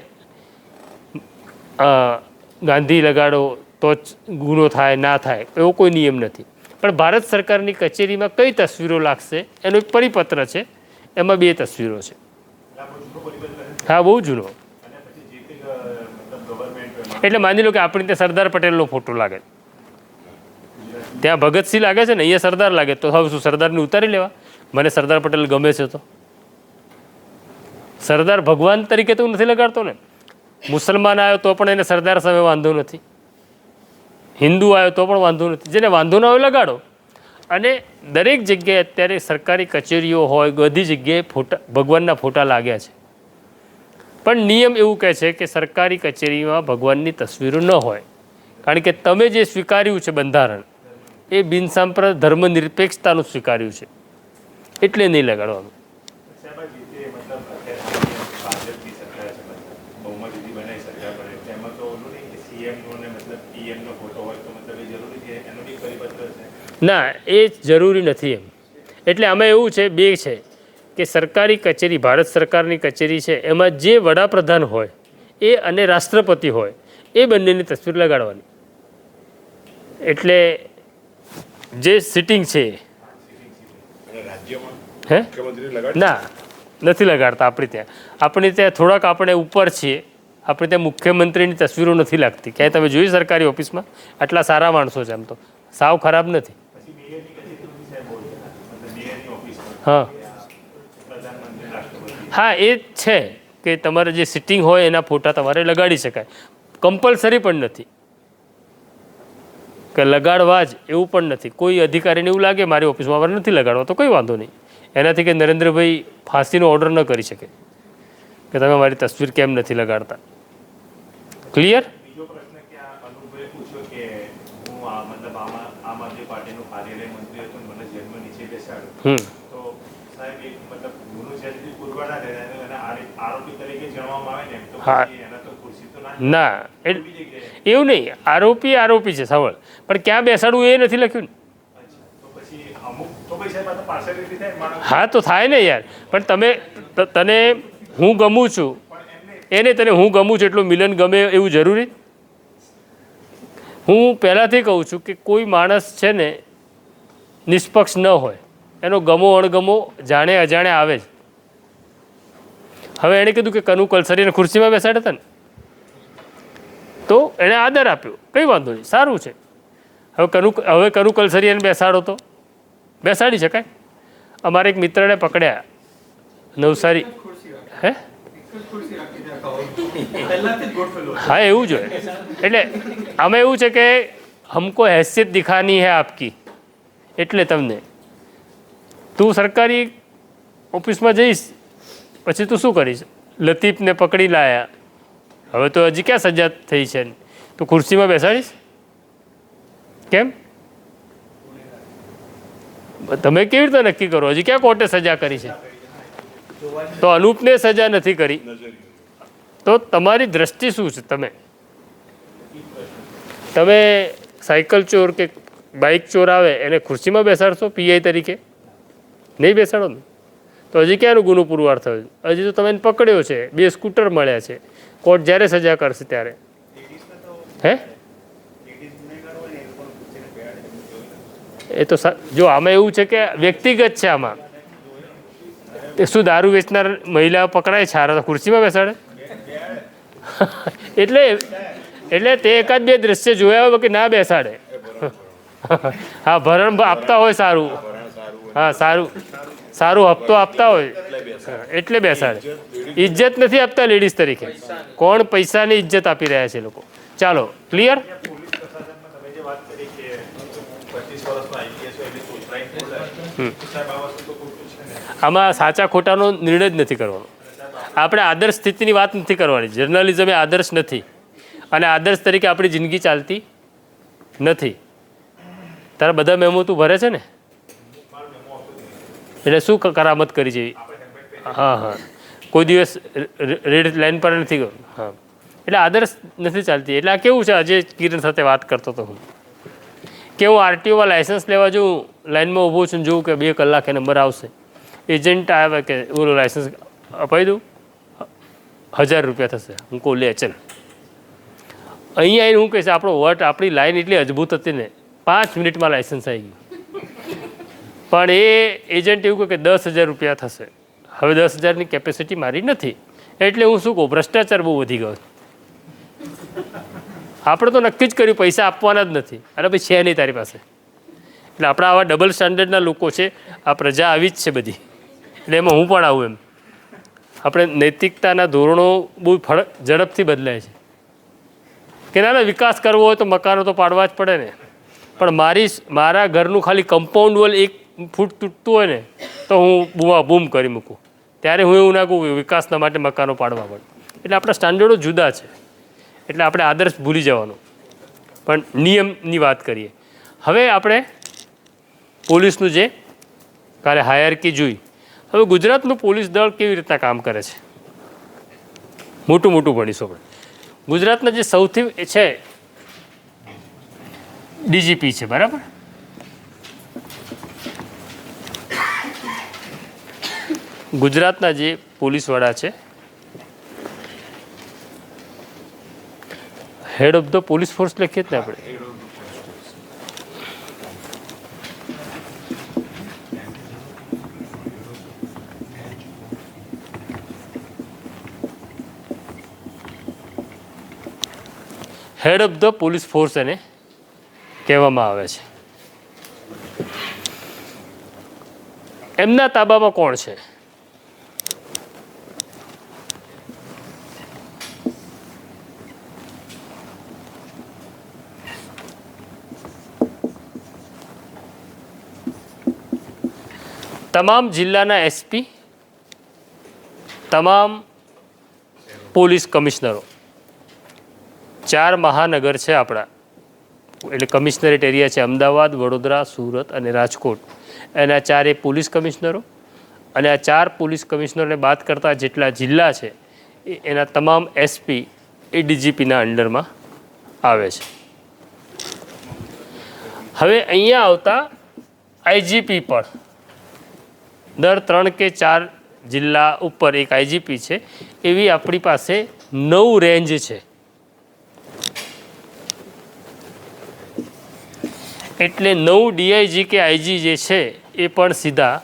ગાંધી લગાડો તો જ ગુનો થાય ના થાય, એવો કોઈ નિયમ નથી. પણ ભારત સરકારની કચેરીમાં કઈ તસવીરો લાગશે એનો એક પરિપત્ર છે, એમાં બે તસવીરો છે. હા, બહુ જૂનો. એટલે માની લો કે આપણે ત્યાં સરદાર પટેલનો ફોટો લાગે, ત્યાં ભગતસિંહ લાગે છે ને, અહીંયા સરદાર લાગે, તો હવે શું સરદારને ઉતારી લેવા? મને સરદાર પટેલ ગમે છે તો સરદાર ભગવાન તરીકે તો નથી લગાડતો ને. મુસલમાન આવ્યો તો પણ એને સરદાર સામે વાંધો નથી, હિન્દુ આવ્યો તો પણ વાંધો નથી. જેને વાંધો ના હોય લગાડો. અને દરેક જગ્યાએ અત્યારે સરકારી કચેરીઓ હોય, બધી જગ્યાએ ફોટા ભગવાનના ફોટા લાગ્યા છે. પણ નિયમ એવું કહે છે કે સરકારી કચેરીમાં ભગવાનની તસવીરો ન હોય, કારણ કે તમે જે સ્વીકાર્યું છે બંધારણ એ બિનસાંપ્રદાય ધર્મનિરપેક્ષતાનું સ્વીકાર્યું છે, એટલે નહીં લગાડવાનું. ના, એ જરૂરી નથી એમ. એટલે આમાં એવું છે, બે છે કે સરકારી કચેરી, ભારત સરકારની કચેરી છે, એમાં જે વડાપ્રધાન હોય એ અને રાષ્ટ્રપતિ હોય એ બંનેની તસવીર લગાડવાની. એટલે જે સિટિંગ છે હે ના નથી લગાડતા. આપણે ત્યાં થોડાક આપણે ઉપર છીએ. આપણે ત્યાં મુખ્યમંત્રીની તસવીરો નથી લાગતી. ક્યાંય તમે જોઈ સરકારી ઓફિસમાં? આટલા સારા માણસો છે, આમ તો સાવ ખરાબ નથી. હા હા, એ જ છે કે તમારે જે સિટિંગ હોય એના ફોટા તમારે લગાડી શકાય. કમ્પલસરી પણ નથી કે લગાડવા જ, એવું પણ નથી. કોઈ અધિકારીને એવું લાગે મારી ઓફિસમાં મારે નથી લગાડવા તો કંઈ વાંધો નહીં. એનાથી કે નરેન્દ્રભાઈ ફાંસીનો ઓર્ડર ન કરી શકે કે તમે મારી તસવીર કેમ નથી લગાડતા. ક્લિયર? હા, ના એવું નહીં. આરોપી છે સવાલ, પણ ક્યાં બેસાડવું એ નથી લખ્યું ને. હા, તો થાય ને યાર. પણ તને હું ગમું છું એને તને હું ગમું છું એટલું મિલન ગમે એવું જરૂરી? હું પહેલાંથી કહું છું કે કોઈ માણસ છે ને નિષ્પક્ષ ન હોય, એનો ગમો અણગમો જાણે અજાણે આવે જ. હવે એણે કીધું કે કનુ કલસરીને ખુરશીમાં બેસાડ્યા હતા ને, તો એણે આદર આપ્યો, કંઈ વાંધો નહીં, સારું છે. હવે કરું કલસરિયાને બેસાડો તો બેસાડી શકાય. અમારે એક મિત્રને પકડ્યા નવસારી. હે હા એવું જ હોય. એટલે આમાં એવું છે કે હમકો हैसियत દિખાની હે આપકી, એટલે તમને તું સરકારી ઓફિસમાં જઈશ પછી તું શું કરીશ? લતીફને પકડી લાયા, હવે તો હજી ક્યાં સજા થઈ છે, તું ખુરશીમાં બેસાડીશ? કેમ? તમે કેવી રીતે નક્કી કરો? હજી ક્યાં કોર્ટે સજા કરી છે? તો અનૂપને સજા નથી કરી તો તમારી દ્રષ્ટિ શું છે? તમે સાયકલ ચોર કે બાઇક ચોર આવે એને ખુરશીમાં બેસાડશો પીઆઈ તરીકે? નહીં બેસાડો ને. તો હજી ક્યાંનો ગુનો પુરવાર થયો? હજી તો તમે પકડ્યો છે, 2 સ્કૂટર મળ્યા છે, કોર્ટ જ્યારે સજા કરશે ત્યારે. હે એ તો જો આમાં એવું છે કે વ્યક્તિગત છે. આમાં શું દારૂ વેચનાર મહિલા પકડાય છે તો ખુરશીમાં બેસાડે? એટલે તે એકાદ 2 દ્રશ્ય જોયા હોય કે ના બેસાડે. હા ભરણ આપતા હોય સારું, હા સારું હપ્તો આપતા હોય એટલે બેસાડે. ઇજ્જત નથી આપતા લેડીઝ તરીકે. કોણ પૈસાની ઇજ્જત આપી રહ્યા છે લોકો? ચાલો ક્લિયર. આમાં સાચા ખોટાનો નિર્ણય જ નથી કરવાનો. આપણે આદર્શ સ્થિતિની વાત નથી કરવાની. જર્નલિઝમ એ આદર્શ નથી અને આદર્શ તરીકે આપણી જિંદગી ચાલતી નથી. તારા બધા મેમો તું ભરે છે ને, એટલે શું કરામત કરી છે? હા કોઈ દિવસ રેડ લાઈન પર નથી ગયો. હા એટલે આદર્શ નથી ચાલતી. એટલે આ કેવું છે? આજે કિરણ સાથે વાત કરતો હતો હું કે હું આરટીઓમાં લાઇસન્સ લેવા જાઉં, લાઈનમાં ઊભો છું, જોઉં કે 2 કલાકે નંબર આવશે, એજન્ટ આવે કે ઓલો લાઇસન્સ અપાવી દઉં, 1000 રૂપિયા થશે. હું કહું લે ચલ. અહીંયા આવીને હું કહીશ આપણો વટ, આપણી લાઈન એટલી અજબૂત હતી ને, 5 મિનિટમાં લાઇસન્સ આવી ગયું. પણ એ એજન્ટ એવું કહે કે 10,000 રૂપિયા થશે. હવે 10,000ની કેપેસિટી મારી નથી. એટલે હું શું કહું, ભ્રષ્ટાચાર બહુ વધી ગયો. આપણે તો નક્કી જ કર્યું પૈસા આપવાના જ નથી, અને પછી છે નહીં તારી પાસે. એટલે આપણા આવા ડબલ સ્ટાન્ડર્ડના લોકો છે. આ પ્રજા આવી જ છે બધી. એટલે એમાં હું પણ આવું. એમ આપણે નૈતિકતાના ધોરણો બહુ ઝડપથી બદલાય છે કે ના વિકાસ કરવો હોય તો મકાનો તો પાડવા જ પડે ને. પણ મારા ઘરનું ખાલી કમ્પાઉન્ડ વોલ 1 ફૂટ તૂટતું હોય ને તો હું બૂમ કરી મૂકું. ત્યારે હું એવું ના કહું વિકાસના માટે મકાનો પાડવા પડે. એટલે આપણા સ્ટાન્ડર્ડો જુદા છે. એટલે આપણે આદર્શ ભૂલી જવાનો, પણ નિયમની વાત કરીએ. હવે આપણે પોલીસનું જે કાલે હાયરકી જોઈ. હવે ગુજરાતનું પોલીસ દળ કેવી રીતના કામ કરે છે મોટું ભણીશું આપણે. ગુજરાતના જે સૌથી છે ડીજીપી છે, બરાબર. ગુજરાતના જે પોલીસ વડા છે, head of the police force લખીએ જ ને આપણે. Head of the police force એને કહેવામાં આવે છે. એમના તાબામાં કોણ છે? તમામ જિલ્લાના એસપી, તમામ પોલીસ કમિશનરો, 4 મહાનગર છે આપણા, એટલે કમિશનરેટ એરિયા છે અમદાવાદ, વડોદરા, સુરત અને રાજકોટ. એના 4 પોલીસ કમિશનરો, અને આ 4 પોલીસ કમિશનરને બાદ કરતા જેટલા જિલ્લા છે એના તમામ એસપી એ ડીજીપીના અંડરમાં આવે છે. હવે અહીંયા આવતા આઈજીપી પણ દર 3 કે 4 જિલ્લા ઉપર એક આઈજીપી છે. એવી આપણી પાસે 9 રેન્જ છે. એટલે 9 ડીઆઈજી કે આઈજી જે છે એ પણ સીધા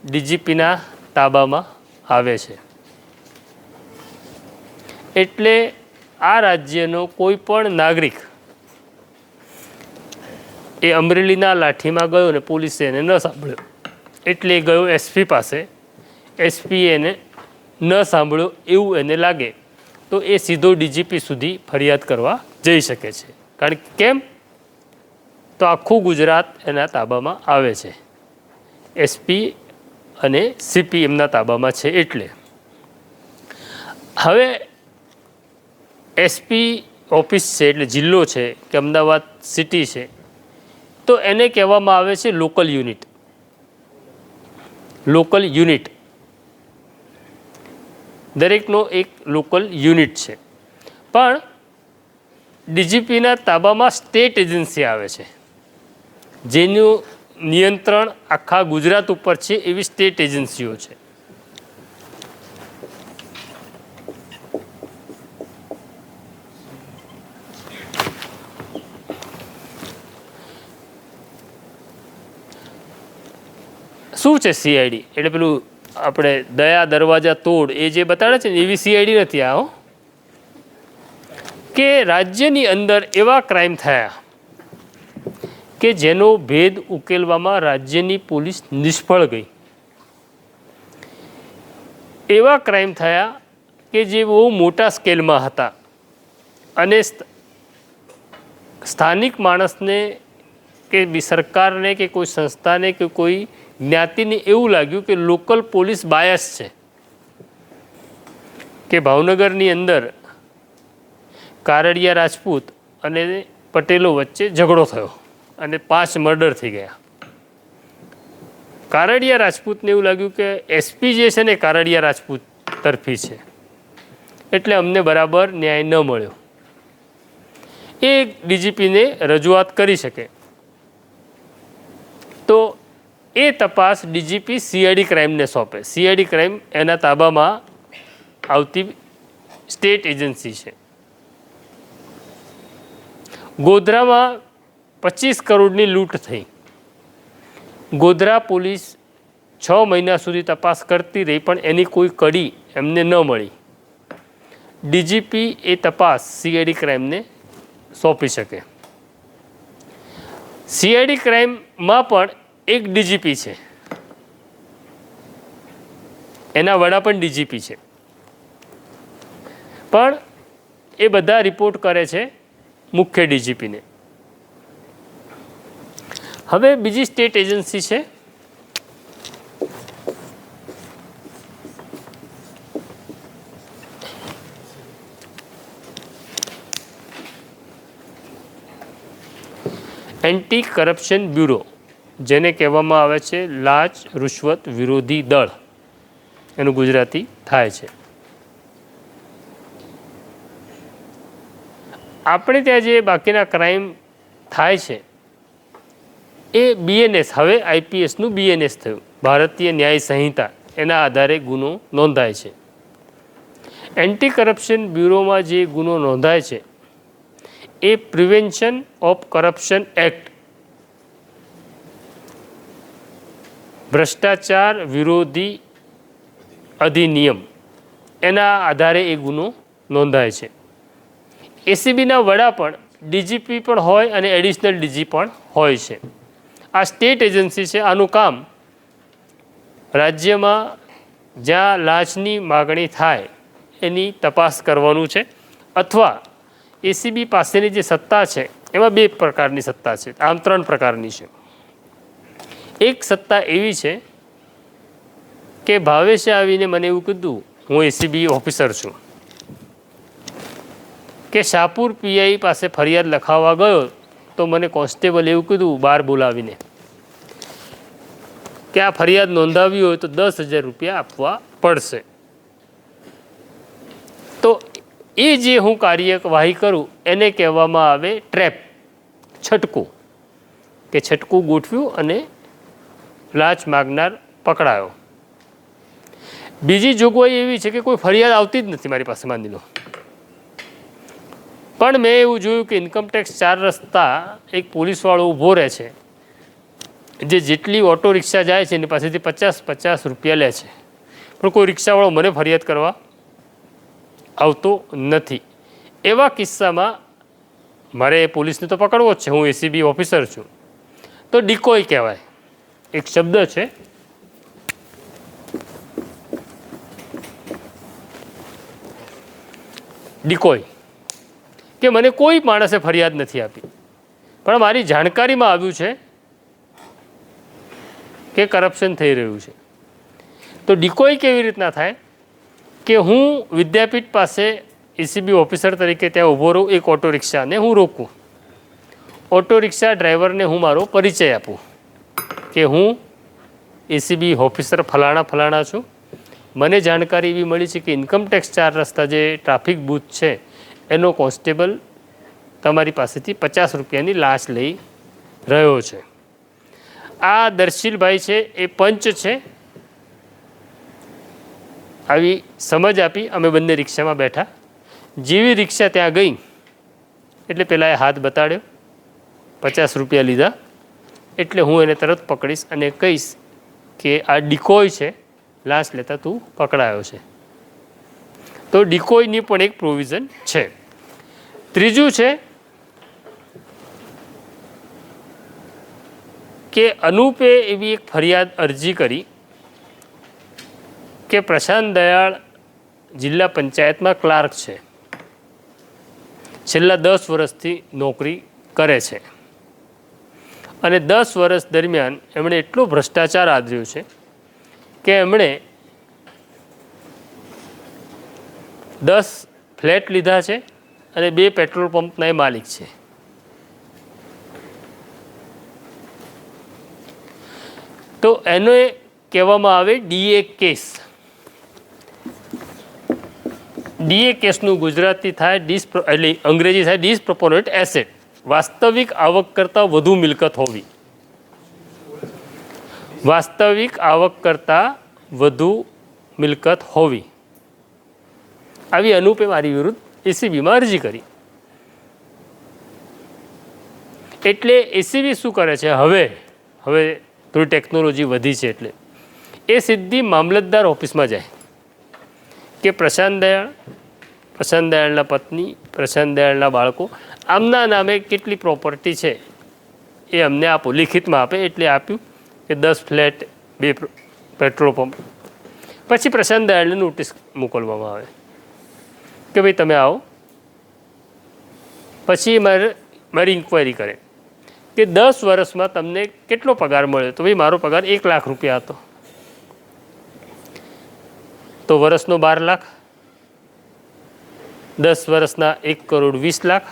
ડીજીપીના તાબામાં આવે છે. એટલે આ રાજ્યનો કોઈ પણ નાગરિક એ અમરેલીના લાઠીમાં ગયો ને પોલીસે એને ન સાંભળ્યો, એટલે એ ગયો એસપી પાસે. એસપી એને ન સાંભળ્યો એવું એને લાગે તો એ સીધો ડીજીપી સુધી ફરિયાદ કરવા જઈ શકે છે. કારણ કે કેમ તો આખું ગુજરાત એના તાબામાં આવે છે, એસપી અને સીપી એમના તાબામાં છે. એટલે હવે એસપી ઓફિસ છે એટલે જિલ્લો છે કે અમદાવાદ સિટી છે, તો એને કહેવામાં આવે છે લોકલ યુનિટ. લોકલ યુનિટ દરેકનો એક લોકલ યુનિટ છે. પણ ડીજીપીના તાબામાં સ્ટેટ એજન્સી આવે છે જેનું નિયંત્રણ આખા ગુજરાત ઉપર છે, એવી સ્ટેટ એજન્સીઓ છે. શું છે સીઆઈડી? એટલે પેલું આપણે દયા દરવાજા તોડ એ જે બતાડે છે ને એવી સીઆઈડી નથી આ. કે રાજ્યની અંદર એવા ક્રાઇમ થયા કે જેનો ભેદ ઉકેલવામાં રાજ્યની પોલીસ નિષ્ફળ ગઈ. એવા ક્રાઇમ થયા કે જે બહુ મોટા સ્કેલમાં હતા અને સ્થાનિક માણસને કે સરકારને કે કોઈ સંસ્થાને કે કોઈ જ્ઞાતિને એવું લાગ્યું કે લોકલ પોલીસ બાયસ છે. કે ભાવનગરની અંદર કારડિયા રાજપૂત અને પટેલો વચ્ચે ઝઘડો થયો અને 5 મર્ડર થઈ ગયા. કારડિયા રાજપૂતને એવું લાગ્યું કે એસપી જે છે ને કારડિયા રાજપૂત તરફી છે, એટલે અમને બરાબર ન્યાય ન મળ્યો. એ ડીજીપીને રજૂઆત કરી શકે તો એ તપાસ ડીજીપી સીઆઈડી ક્રાઇમને સોંપે. સીઆઈડી ક્રાઇમ એના તાબામાં આવતી સ્ટેટ એજન્સી છે. ગોધરામાં 25 કરોડની લૂંટ થઈ. ગોધરા પોલીસ 6 મહિના સુધી તપાસ કરતી રહી પણ એની કોઈ કડી એમને ન મળી. ડીજીપી એ તપાસ સીઆઈડી ક્રાઇમને સોંપી શકે. સીઆઈડી ક્રાઇમમાં પણ એક ડીજીપી છે, એના વડા પણ ડીજીપી છે, પણ એ બધા રિપોર્ટ કરે છે મુખ્ય ડીજીપીને. હવે બીજી સ્ટેટ એજન્સી છે એન્ટી કરપ્શન બ્યુરો, જેને કહેવામાં આવે છે લાંચ રૂશ્વત વિરોધી દળ, એનું ગુજરાતી થાય છે. આપણે ત્યાં જે બાકીના ક્રાઇમ થાય છે એ બીએનએસ, હવે આઈપીએસનું બીએનએસ થયું, ભારતીય ન્યાય સંહિતા, એના આધારે ગુનો નોંધાય છે. એન્ટી કરપ્શન બ્યુરોમાં જે ગુનો નોંધાય છે એ પ્રિવેન્શન ઓફ કરપ્શન એક્ટ, ભ્રષ્ટાચાર વિરોધી અધિનિયમ, એના આધારે એ ગુનો નોંધાય છે. એસીબીના વડા પણ ડીજીપી પણ હોય અને એડિશનલ ડીજી પણ હોય છે. આ સ્ટેટ એજન્સી છે. આનું કામ રાજ્યમાં જ્યાં લાંચની માગણી થાય એની તપાસ કરવાનું છે, અથવા એસીબી પાસેની જે સત્તા છે એમાં 2 પ્રકારની સત્તા છે, આમ 3 પ્રકારની છે. એક સત્તા એવી છે કે ભાવેશે આવીને મને એવું કીધું, હું એસીબી ઓફિસર છું, કે શાહપુર પીઆઈ પાસે ફરિયાદ લખાવવા ગયો તો મને કોન્સ્ટેબલ એવું કીધું બહાર બોલાવીને કે આ ફરિયાદ નોંધાવી હોય તો 10,000 રૂપિયા આપવા પડશે. તો એ જે હું કાર્યવાહી કરું એને કહેવામાં આવે ટ્રેપ, છટકું, કે છટકું ગોઠવ્યું અને લાંચ માગનાર પકડાયો. બીજી જોગવાઈ એવી છે કે કોઈ ફરિયાદ આવતી જ નથી મારી પાસે, માની લો, પણ મેં એવું જોયું કે ઇન્કમટેક્સ 4 રસ્તા એક પોલીસવાળો ઊભો રહે છે જે જેટલી ઓટો રિક્ષા જાય છે એની પાસેથી 50 રૂપિયા લે છે, પણ કોઈ રિક્ષાવાળો મને ફરિયાદ કરવા આવતો નથી. એવા કિસ્સામાં મારે પોલીસને તો પકડવો જ છે, હું એસીબી ઓફિસર છું, તો ડિકોય કહેવાય. એક શબ્દ છે ડિકોય, કે મને કોઈ માણસે ફરિયાદ નથી આપી પણ મારી જાણકારીમાં આવ્યું છે કે કરપ્શન થઈ રહ્યું છે. તો ડિકોય કેવી રીતના થાય કે હું વિદ્યાપીઠ પાસે એસીબી ઓફિસર તરીકે ત્યાં ઊભો રહું, એક ઓટો રિક્ષાને હું રોકું, ઓટો રિક્ષા ડ્રાઈવરને હું મારો પરિચય આપું કે હું એસીબી ઓફિસર ફલાણા છું, મને જાણકારી એવી મળી છે કે ઇન્કમટેક્સ 4 રસ્તા જે ટ્રાફિક બૂથ છે એનો કોન્સ્ટેબલ તમારી પાસેથી 50 રૂપિયાની લાંચ લઈ રહ્યો છે. આ દર્શીલભાઈ છે એ પંચ છે. આવી સમજ આપી અમે બંને રિક્ષામાં બેઠા. જેવી રિક્ષા ત્યાં ગઈ એટલે પેલા એ હાથ બતાડ્યો, 50 રૂપિયા લીધા એટલે હું એને તરત પકડીશ અને કહીશ કે આ ડિકોય છે, લાંચ લેતા તું પકડાયો છે. તો ડિકોયની પણ એક પ્રોવિઝન છે. ત્રીજું છે કે અનુપે એવી એક ફરિયાદ અરજી કરી કે પ્રશાંત દયાળ જિલ્લા પંચાયતમાં ક્લાર્ક છે, છેલ્લા 10 વર્ષથી નોકરી કરે છે અને 10 વર્ષ દરમિયાન એમણે એટલો ભ્રષ્ટાચાર આદર્યો છે કે એમણે 10 ફ્લેટ લીધા છે અને 2 પેટ્રોલ પંપના એ માલિક છે. તો એનો કહેવામાં આવે ડીએ કેસ. ડીએ કેસનું ગુજરાતી થાય એટલે અંગ્રેજી થાય ડિસપ્રોપોર્શનેટ એસેટ, વાસ્તવિક આવક કરતાં વધુ મિલકત હોવી. વાસ્તવિક આવક કરતાં વધુ મિલકત હોવી. આવી અનુપે મારી વિરુદ્ધ એસીબીમાં અરજી કરી. એટલે એસીબી શું કરે છે, હવે થોડી ટેકનોલોજી વધી છે એટલે એ સીધી મામલતદાર ઓફિસમાં જાય કે પ્રશાંત દયાળના પત્ની, પ્રશાંત દયાળના બાળકો, આમના નામે કેટલી પ્રોપર્ટી છે એ અમને આપો, લિખિતમાં આપે. એટલે આપ્યું કે 10 ફ્લેટ, 2 પેટ્રોલ પંપ. પછી પ્રશાંત દયાળને નોટિસ મોકલવામાં આવે કે ભાઈ તમે આવો. પછી મારી ઇન્ક્વાયરી કરે કે 10 વર્ષમાં તમને કેટલો પગાર મળ્યો. તો ભાઈ મારો પગાર 1 લાખ રૂપિયા હતો. તો વર્ષનો 12 લાખ, 10 વર્ષના 1 કરોડ 20 લાખ.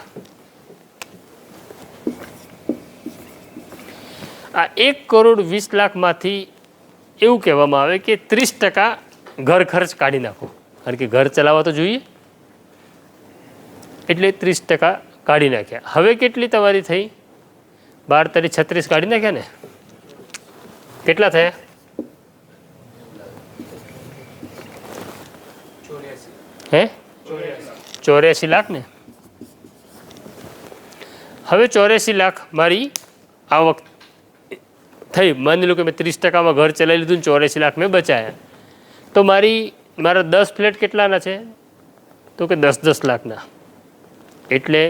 આ 1 કરોડ 20 લાખમાંથી એવું કહેવામાં આવે કે 30% ઘર ખર્ચ કાઢી નાખો, કારણ કે ઘર ચલાવવા તો જોઈએ, એટલે 30% કાઢી નાખ્યા. હવે કેટલી તમારી થઈ? 12 તારી 36 કાઢી નાખ્યા ને, કેટલા થયા? 84 લાખ ને. હવે 84 લાખ મારી આવક થઈ. માની લો કે મેં 30%માં ઘર ચલાવી લીધું, 84 લાખ મેં બચાયા. તો મારા 10 ફ્લેટ કેટલાના છે? તો કે 10 લાખના. એટલે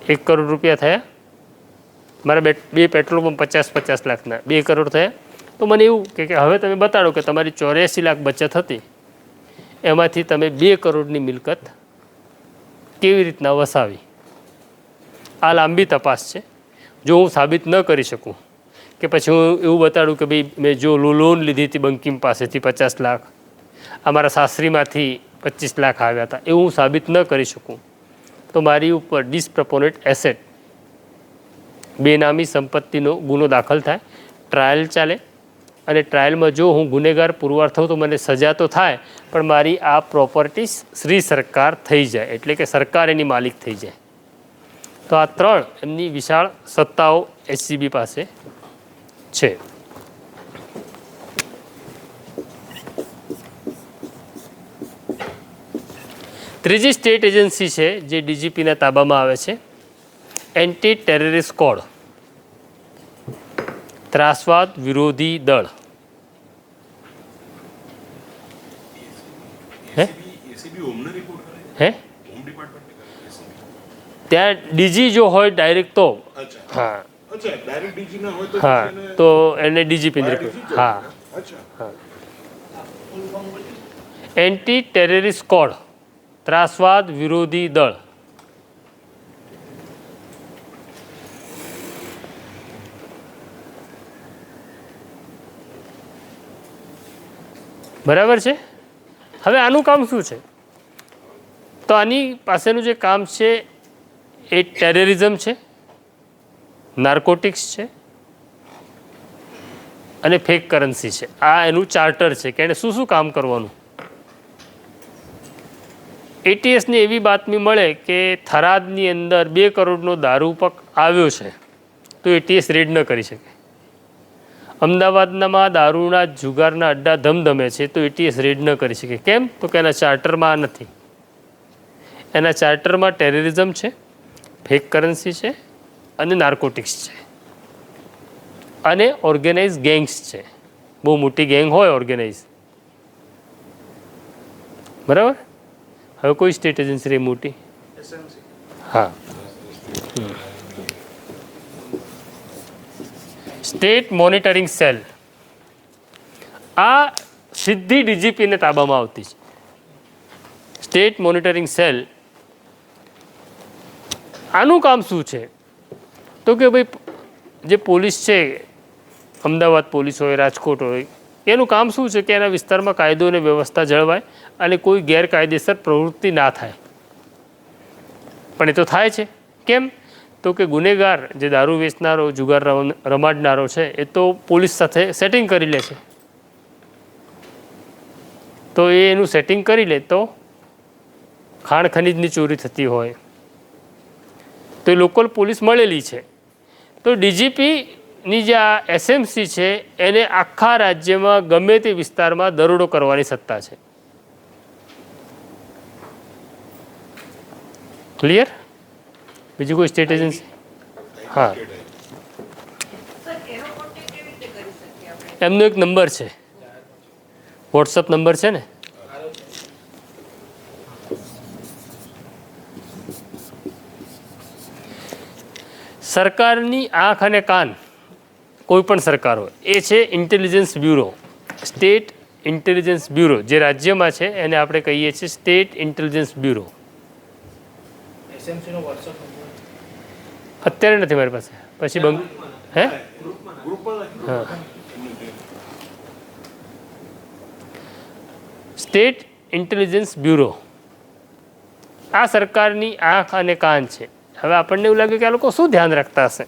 1 કરોડ રૂપિયા થયા. મારા 2 પેટ્રોલ પંપ 50 લાખના, 2 કરોડ થયા. તો મને એવું કે હવે તમે બતાડો કે તમારી 84 લાખ બચત હતી, એમાંથી તમે 2 કરોડની મિલકત કેવી રીતના વસાવી. આ લાંબી તપાસ છે. જો હું સાબિત ન કરી શકું કે પછી હું એવું બતાડું કે ભાઈ મેં જો લોન લીધી હતી બંકિમ પાસેથી 50 લાખ, અમારા સાસરીમાંથી 25 લાખ આવ્યા હતા, એવું હું સાબિત ન કરી શકું, તો મારી ઉપર ડિસપ્રોપોર્શનેટ એસેટ, બેનામી સંપત્તિનો ગુનો દાખલ થાય. ટ્રાયલ ચાલે અને ટ્રાયલમાં જો હું ગુનેગાર પુરવાર થઉં તો મને સજા તો થાય, પણ મારી આ પ્રોપર્ટી શ્રી સરકાર થઈ જાય, એટલે કે સરકાર એની માલિક થઈ જાય. તો આ 3 એમની વિશાળ સત્તાઓ એસીબી પાસે છે. ત્રીજી સ્ટેટ એજન્સી છે જે ડીજીપીના તાબામાં આવે છે, એન્ટી ટેરરિસ્ટ સ્ક્વોડ, ત્રાસવાદ વિરોધી દળ. ત્યાં ડીજી જો હોય ડાયરેક્ટ તો હા, અચ્છા ડાયરેક્ટ ડીજી ના હોય તો હા પછી એને તો એને ડીજીપીને via રિપોર્ટ. DG જ હા, જવાનું. અચ્છા એન્ટી ટેરરિસ્ટ સ્કોડ, ત્રાસવાદ વિરોધી દળ. બરાબર છે. હવે આનું કામ શું છે? તો આની પાસેનું જે કામ છે એ ટેરરિઝમ છે, નાર્કોટિક્સ છે અને ફેક કરન્સી છે. આ એનું ચાર્ટર છે કે એને શું શું કામ કરવાનું. એટીએસની એવી બાતમી મળે કે થરાદની અંદર 2 કરોડનો દારૂ આવ્યો છે તો એટીએસ રેડ ન કરી શકે. અમદાવાદમાં દારૂના જુગારના અડ્ડા ધમધમે છે તો એટીએસ રેડ ન કરી શકે. કેમ? તો કે એના ચાર્ટરમાં નથી. એના ચાર્ટરમાં ટેરરિઝમ છે, ફેક કરન્સી છે અને નાર્કોટિક્સ છે અને ઓર્ગેનાઇઝ ગેંગ્સ છે. બહુ મોટી ગેંગ હોય ઓર્ગેનાઇઝ. બરાબર. હવે કોઈ સ્ટેટ એજન્સી રહી મોટી? હા, સ્ટેટ મોનિટરિંગ સેલ. આ સીધી ડીજીપીને તાબામાં આવતી છે. સ્ટેટ મોનિટરિંગ સેલ આનું કામ શું છે? તો કે ભાઈ જે પોલીસ છે, અમદાવાદ પોલીસ હોય, રાજકોટ હોય, એનું કામ શું છે કે એના વિસ્તારમાં કાયદો અને વ્યવસ્થા જળવાય અને કોઈ ગેરકાયદેસર પ્રવૃત્તિ ના થાય. પણ એ તો થાય છે. કેમ? તો કે ગુનેગાર જે દારૂ વેચનારો, જુગાર રમાડનારો છે એ તો પોલીસ સાથે સેટિંગ કરી લે છે. તો એનું સેટિંગ કરી લે તો ખાણ ખનીજની ચોરી થતી હોય તો એ લોકલ પોલીસ મળેલી છે. તો ડીજીપીની જે આ એસએમસી છે એને આખા રાજ્યમાં ગમે તે વિસ્તારમાં દરોડો કરવાની સત્તા છે. ક્લિયર? બીજી કોઈ સ્ટેટ એજન્સી? હા, એમનો એક નંબર છે, વોટ્સઅપ નંબર છે ને. સરકારની આંખ અને કાન કોઈ પણ સરકાર હોય એ છે intelligence bureau. State intelligence bureau જે રાજ્યમાં છે એને આપણે કહીએ છીએ સ્ટેટ ઇન્ટેલિજન્સ બ્યુરો. એસએમસીનો વોટ્સઅપ નંબર અત્યારે નથી મારી પાસે, પછી બંધ. હે? હા, સ્ટેટ ઇન્ટેલિજન્સ બ્યુરો આ સરકારની આંખ અને કાન છે. હવે આપણને એવું લાગે કે આ લોકો શું ધ્યાન રાખતા હશે?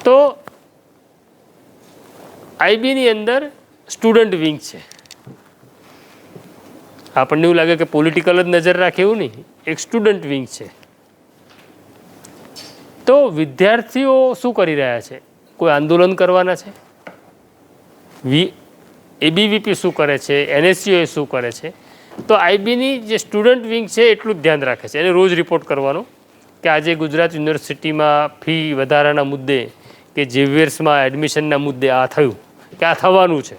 તો આઈબીની અંદર સ્ટુડન્ટ વિંગ છે. આપણને એવું લાગે કે પોલિટિકલ જ નજર રાખે, એવું નહીં. એક સ્ટુડન્ટ વિંગ છે. તો વિદ્યાર્થીઓ શું કરી રહ્યા છે? કોઈ આંદોલન કરવાના છે? એબીવીપી શું કરે છે? એનએસયુએ શું કરે છે? તો આઈબીની જે સ્ટુડન્ટ વિંગ છે એટલું જ ધ્યાન રાખે છે. એને રોજ રિપોર્ટ કરવાનો કે આજે ગુજરાત યુનિવર્સિટીમાં ફી વધારાના મુદ્દે કે ઝેવિયર્સમાં એડમિશનના મુદ્દે આ થયું કે આ થવાનું છે.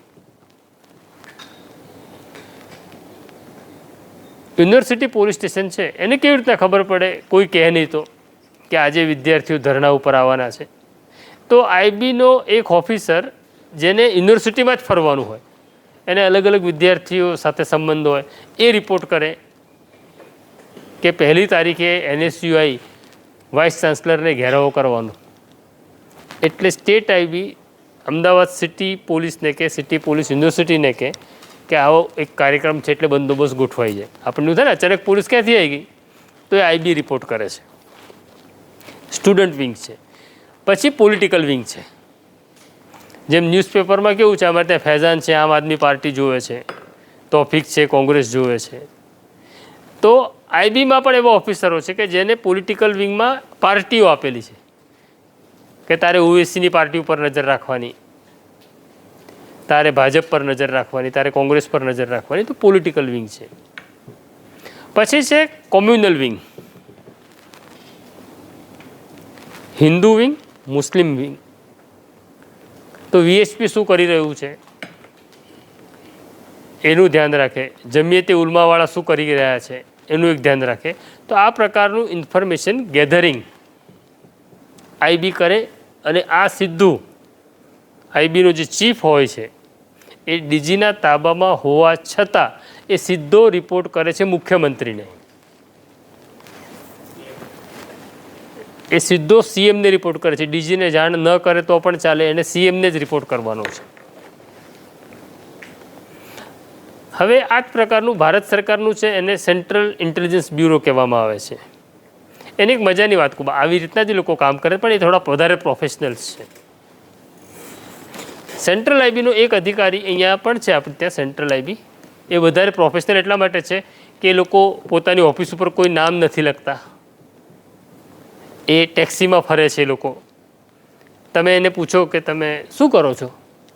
યુનિવર્સિટી પોલીસ સ્ટેશન છે એને કેવી રીતના ખબર પડે? કોઈ કહે નહીં તો કે આજે વિદ્યાર્થીઓ ધરણા ઉપર આવવાના છે. તો આઈબીનો એક ઓફિસર જેને યુનિવર્સિટીમાં જ ફરવાનું હોય, એને અલગ અલગ વિદ્યાર્થીઓ સાથે સંબંધ હોય, એ રિપોર્ટ કરે કે 1લી તારીખે એનએસયુઆઈ વાઇસ ચાન્સલરને ઘેરાવો કરવાનો. એટલે સ્ટેટ આઈબી અમદાવાદ સિટી પોલીસને કે સિટી પોલીસ યુનિવર્સિટીને કે આવો એક કાર્યક્રમ છે એટલે બંદોબસ્ત ગોઠવાઈ જાય. આપણને થાય ને અચાનક પોલીસ ક્યાંથી આવી ગઈ, તો એ આઈબી રિપોર્ટ કરે છે. સ્ટુડન્ટ વિંગ છે. પછી પોલિટિકલ વિંગ છે. જેમ ન્યૂઝપેપરમાં કેવું છે, અમારે ત્યાં ફૈઝાન છે, આમ આદમી પાર્ટી જોવે છે, તોફિક છે, કોંગ્રેસ જોવે છે. તો આઈબીમાં પણ એવા ઓફિસરો છે કે જેને પોલિટિકલ વિંગમાં પાર્ટીઓ આપેલી છે કે તારે ઓવેસીની પાર્ટી ઉપર નજર રાખવાની, તારે ભાજપ પર નજર રાખવાની, તારે કોંગ્રેસ પર નજર રાખવાની. તો પોલિટિકલ વિંગ છે. પછી છે કોમ્યુનલ વિંગ, હિન્દુ વિંગ, મુસ્લિમ વિંગ. તો વીએચપી શું કરી રહ્યું છે એનું ધ્યાન રાખે, જમિયતે ઉલમાવાળા શું કરી રહ્યા છે એનું એક ધ્યાન રાખે. તો આ પ્રકારનું ઇન્ફોર્મેશન ગેધરિંગ આઈબી કરે અને આ સીધું આઈબીનો જે ચીફ હોય છે એ ડીજીના તાબામાં હોવા છતાં એ સીધો રિપોર્ટ કરે છે મુખ્યમંત્રીને. એ સીધો સીએમને રિપોર્ટ કરે છે. ડીજીને જાણ ન કરે તો પણ ચાલે, એને સીએમને જ રિપોર્ટ કરવાનો છે. હવે આ જ પ્રકારનું ભારત સરકારનું છે, એને સેન્ટ્રલ ઇન્ટેલિજન્સ બ્યુરો કહેવામાં આવે છે. એની એક મજાની વાત કહું, આવી રીતના જ લોકો કામ કરે પણ એ થોડા વધારે પ્રોફેશનલ્સ છે. સેન્ટ્રલ આઈબીનો એક અધિકારી અહીંયા પણ છે આપણે ત્યાં. સેન્ટ્રલ આઈબી એ વધારે પ્રોફેશનલ એટલા માટે છે કે એ લોકો પોતાની ઓફિસ ઉપર કોઈ નામ નથી લખતા. એ ટેક્સીમાં ફરે છે. એ લોકો તમે એને પૂછો કે તમે શું કરો છો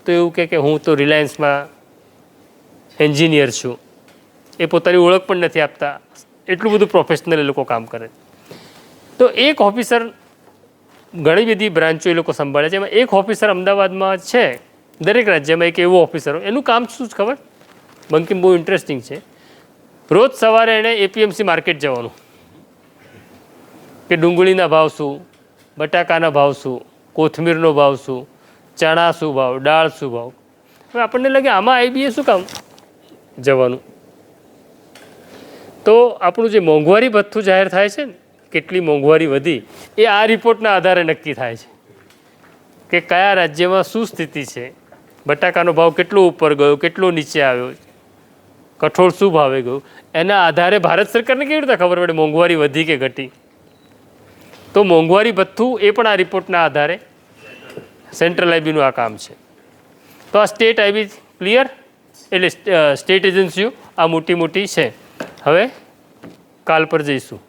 તો એવું કે હું તો રિલાયન્સમાં એન્જિનિયર છું. એ પોતાની ઓળખ પણ નથી આપતા. એટલું બધું પ્રોફેશનલ એ લોકો કામ કરે. તો એક ઓફિસર ઘણી બધી બ્રાન્ચો એ લોકો સંભાળે છે. એમાં એક ઓફિસર અમદાવાદમાં છે. દરેક રાજ્યમાં એક એવો ઓફિસર હોય. એનું કામ શું છે ખબર? બંકિમ બહુ ઇન્ટરેસ્ટિંગ છે. રોજ સવારે એણે એપીએમસી માર્કેટ જવાનું કે ડુંગળીના ભાવ શું, બટાકાના ભાવ શું, કોથમીરનો ભાવ શું, ચણા શું ભાવ, દાળ શું ભાવ. હવે આપણને લાગે આમાં આઈબીએ શું કામ જવાનું? તો આપણું જે મોંઘવારી ભથ્થું જાહેર થાય છે ને, કેટલી મોંઘવારી વધી, એ આ રિપોર્ટના આધારે નક્કી થાય છે કે કયા રાજ્યમાં શું સ્થિતિ છે, બટાકાનો ભાવ કેટલો ઉપર ગયો, કેટલો નીચે આવ્યો, કઠોળ શું ભાવે ગયું. એના આધારે ભારત સરકારને કેવી રીતે ખબર પડે મોંઘવારી વધી કે ઘટી? તો મોંઘવારી ભથ્થું એ પણ આ રિપોર્ટના આધારે સેન્ટ્રલ આઈબીનું આ કામ છે. તો આ સ્ટેટ આઈબી ક્લિયર, એટલે સ્ટેટ એજન્સીઓ આ મોટી મોટી છે. હવે કાલ પર જઈશું.